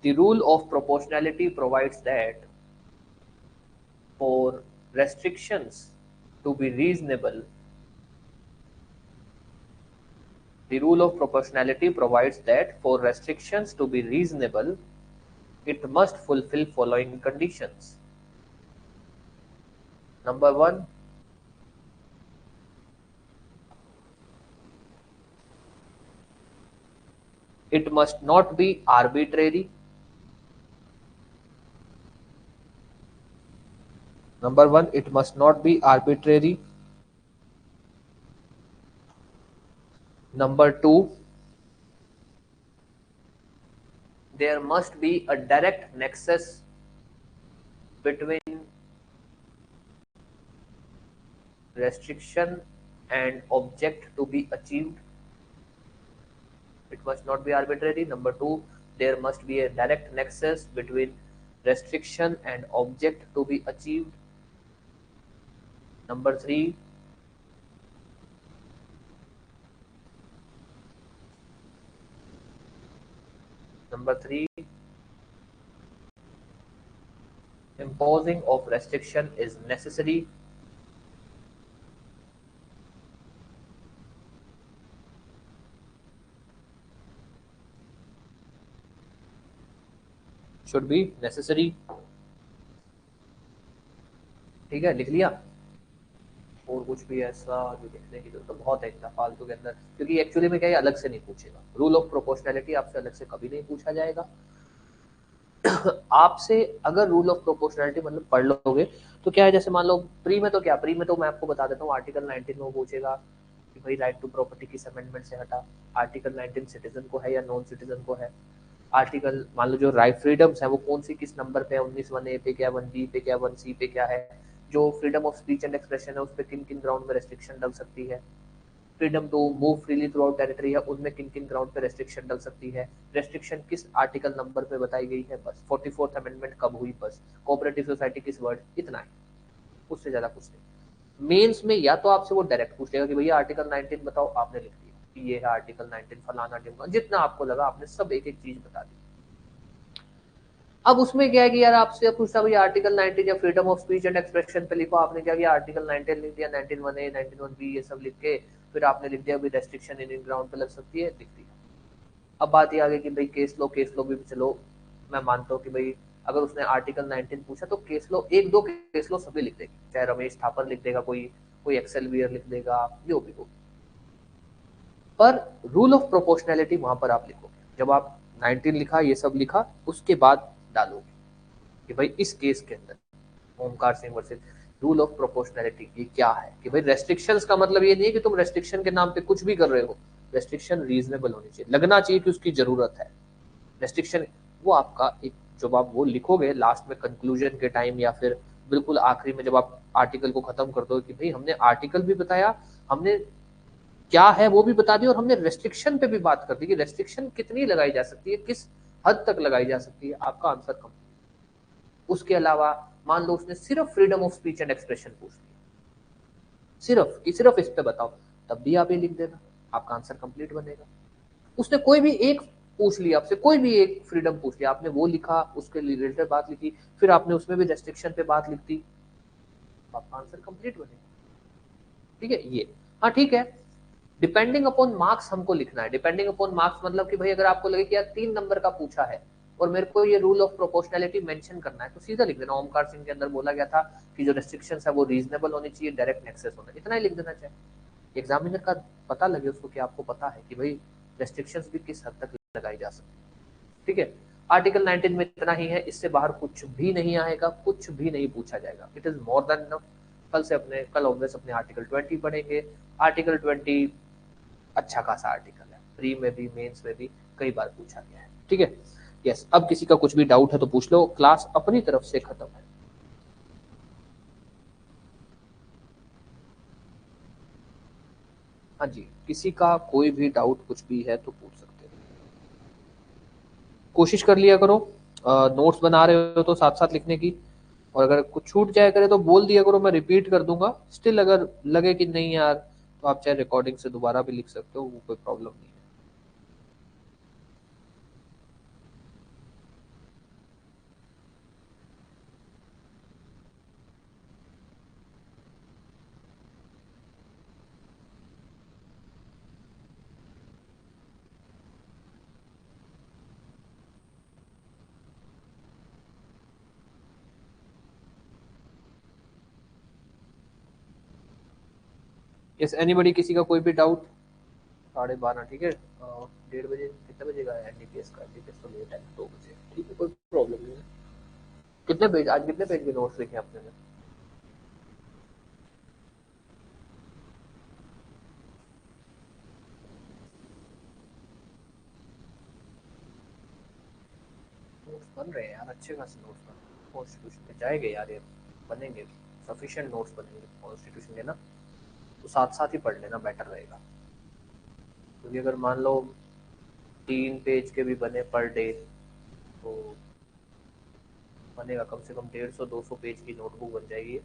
The rule of proportionality provides that for restrictions to be reasonable, the rule of proportionality provides that for restrictions to be reasonable, it must fulfill following conditions. Number 1, it must not be arbitrary. Number 1, it must not be arbitrary. Number 2, there must be a direct nexus between restriction and object to be achieved. It must not be arbitrary. Number 2, there must be a direct nexus between restriction and object to be achieved. Number 3, imposing of restriction is necessary. Should be necessary. ठीक है, लिख लिया। और कुछ भी ऐसा जो लिखने की जरूरत तो बहुत है इतना फालतू के अंदर, क्योंकि एक्चुअली में क्या है, अलग से नहीं पूछेगा। रूल ऑफ प्रोपोर्शनैलिटी आपसे अलग से कभी नहीं पूछा जाएगा। आपसे अगर रूल ऑफ प्रोपोर्शनैलिटी मतलब पढ़ लोगे तो क्या है, जैसे मान लो प्री में तो क्या, प्री में तो मैं आपको बता देता हूँ, आर्टिकल 19 में वो पूछेगा कि भाई राइट टू प्रॉपर्टी किस अमेंडमेंट से हटा, आर्टिकल 19 सिटीजन को है या नॉन सिटीजन को है, आर्टिकल मान लो जो राइट फ्रीडम्स है वो कौन सी किस नंबर पे है, 19(1)(a) पे क्या, 1(b) पे क्या, 1(c) पे क्या है, जो freedom of speech and expression है उस पर किन किन ग्राउंड में रेस्ट्रिक्शन डल सकती है, freedom to move freely throughout territory है उनमें किन किन ग्राउंड पे रेस्ट्रिक्शन डल सकती है, रेस्ट्रिक्शन किस आर्टिकल नंबर पे बताई गई है, बस 44th अमेंडमेंट कब हुई, बस कोऑपरेटिव सोसाइटी किस वर्ड, इतना है, उससे ज्यादा कुछ नहीं। मेंस में या तो आपसे वो डायरेक्ट पूछ लेगा कि भैया आर्टिकल 19 बताओ, आपने लिख दिया कि ये है आर्टिकल 19 फलाना ढिमका, जितना आपको लगा आपने सब एक एक चीज बता दी। अब उसमें क्या है कि यार आपसे पूछता भैया आर्टिकल 19 या freedom of speech and expression पे लिखो, आपने क्या किया आर्टिकल 19 लिख दिया, 19(1)(a), 19(1)(b) ये सब लिख के फिर आपने लिख दिया रेस्ट्रिक्शन इन ग्राउंड पे लग सकती है, लिख दिया। अब बात ये आ गई कि भाई केस लो भी चलो, मैं मानता हूँ कि भाई अगर उसने आर्टिकल 19 पूछा तो केस लो, एक दो केस लो सभी लिख देगी, चाहे रमेश थापर लिख देगा, कोई कोई एक्सेल वियर लिख देगा, जो भी हो। पर रूल ऑफ प्रोपोर्शनैलिटी वहां पर आप लिखोगे, जब आप 19 लिखा ये सब लिखा उसके बाद डालोगे कि भाई इस केस के अंदर Omkar Singh versus rule of proportionality ये क्या है, कि भाई रेस्ट्रिक्शंस का मतलब ये नहीं है कि तुम रेस्ट्रिक्शन के नाम पे कुछ भी कर रहे हो, रेस्ट्रिक्शन रीजनेबल होनी चाहिए, लगना चाहिए कि उसकी जरूरत है रेस्ट्रिक्शन। वो आपका एक, जब आप वो लिखोगे लास्ट में कंक्लूजन के टाइम या फिर बिल्कुल आखिरी में जब आप आर्टिकल को खत्म कर दो कि भाई हमने आर्टिकल भी बताया, हमने क्या है वो भी बता दिया, और हमने रेस्ट्रिक्शन पे भी बात कर दी कि रेस्ट्रिक्शन कितनी लगाई जा सकती है, किस हद तक लगाई जा सकती है, आपका आंसर कंप्लीट। उसके अलावा मान लो उसने सिर्फ freedom of speech and expression पूछ लिया, सिर्फ कि सिर्फ इस पे बताओ, तब भी आप ये लिख देना, आपका आंसर कंप्लीट बनेगा। उसने कोई भी एक पूछ लिया आपसे, कोई भी एक फ्रीडम पूछ लिया, आपने वो लिखा, उसके रिलेटेड बात लिखी, फिर आपने उसमें भी रेस्ट्रिक्शन पे बात लिख दी, आपका आंसर कंप्लीट बनेगा। ठीक है ये, हाँ ठीक है, डिपेंडिंग अपॉन मार्क्स हमको लिखना है, डिपेंडिंग अपॉन मार्क्स मतलब कि भाई अगर आपको लगे कि यार 3 नंबर का पूछा है और मेरे को ये रूल ऑफ प्रोपोर्शनैलिटी मेंशन करना है तो सीधा लिख देना, ओमकार सिंह के अंदर बोला गया था कि जो रेस्ट्रिक्शंस है वो रीजनेबल होनी चाहिए, डायरेक्ट एक्सेस होना, इतना ही लिख देना चाहिए। एग्जामिनर का पता लगे उसको कि आपको पता है कि भाई रेस्ट्रिक्शंस भी किस हद तक लगाई जा सकती है। ठीक है, आर्टिकल 19 में इतना ही है, इससे बाहर कुछ भी नहीं आएगा, कुछ भी नहीं पूछा जाएगा, it is more than enough. कल ऑब्वियस अपने आर्टिकल 20 पढ़ेंगे। आर्टिकल 20 अच्छा खासा आर्टिकल है, प्री में भी मेंस में भी कई बार पूछा गया है। ठीक है, यस, अब किसी का कुछ भी डाउट है तो पूछ लो, क्लास अपनी तरफ से खत्म है। हाँ जी, किसी का कोई भी डाउट कुछ भी है तो पूछ सकते हैं, कोशिश कर लिया करो, नोट्स बना रहे हो तो साथ साथ लिखने की, और अगर कुछ छूट जाए करे तो बोल दिया करो, मैं रिपीट कर दूंगा, स्टिल अगर लगे कि नहीं यार तो आप चाहे रिकॉर्डिंग से दोबारा भी लिख सकते हो, वो कोई प्रॉब्लम नहीं है। यस एनीबडी, किसी का कोई भी डाउट? 12:30, ठीक है, 1:30 बजे, कितने बजे का है एनडीपीएस का? एनडीपीएस तो लेट है, 2 बजे, ठीक है, कोई प्रॉब्लम नहीं है। कितने पेज, आज कितने पेज के नोट्स लिखे आपने? नोट्स बन रहे हैं यार, अच्छे खासे नोट्स बन रहे हैं, कॉन्स्टिट्यूशन पे जाएंगे यार ये, बनेंगे, सफिशिएंट नोट्स बनेंगे कॉन्स्टिट्यूशन के ना, तो साथ साथ ही पढ़ लेना बेटर रहेगा, क्योंकि अगर मान लो 3 पेज के भी बने पर डे तो बनेगा कम से कम 150-200 पेज की नोटबुक बन जाएगी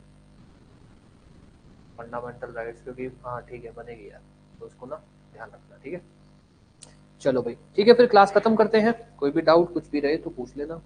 फंडामेंटल राइट्स, क्योंकि हाँ ठीक है बनेगी यार, तो उसको ना ध्यान रखना, ठीक है। चलो भाई ठीक है, फिर क्लास खत्म करते हैं, कोई भी डाउट कुछ भी रहे तो पूछ लेना।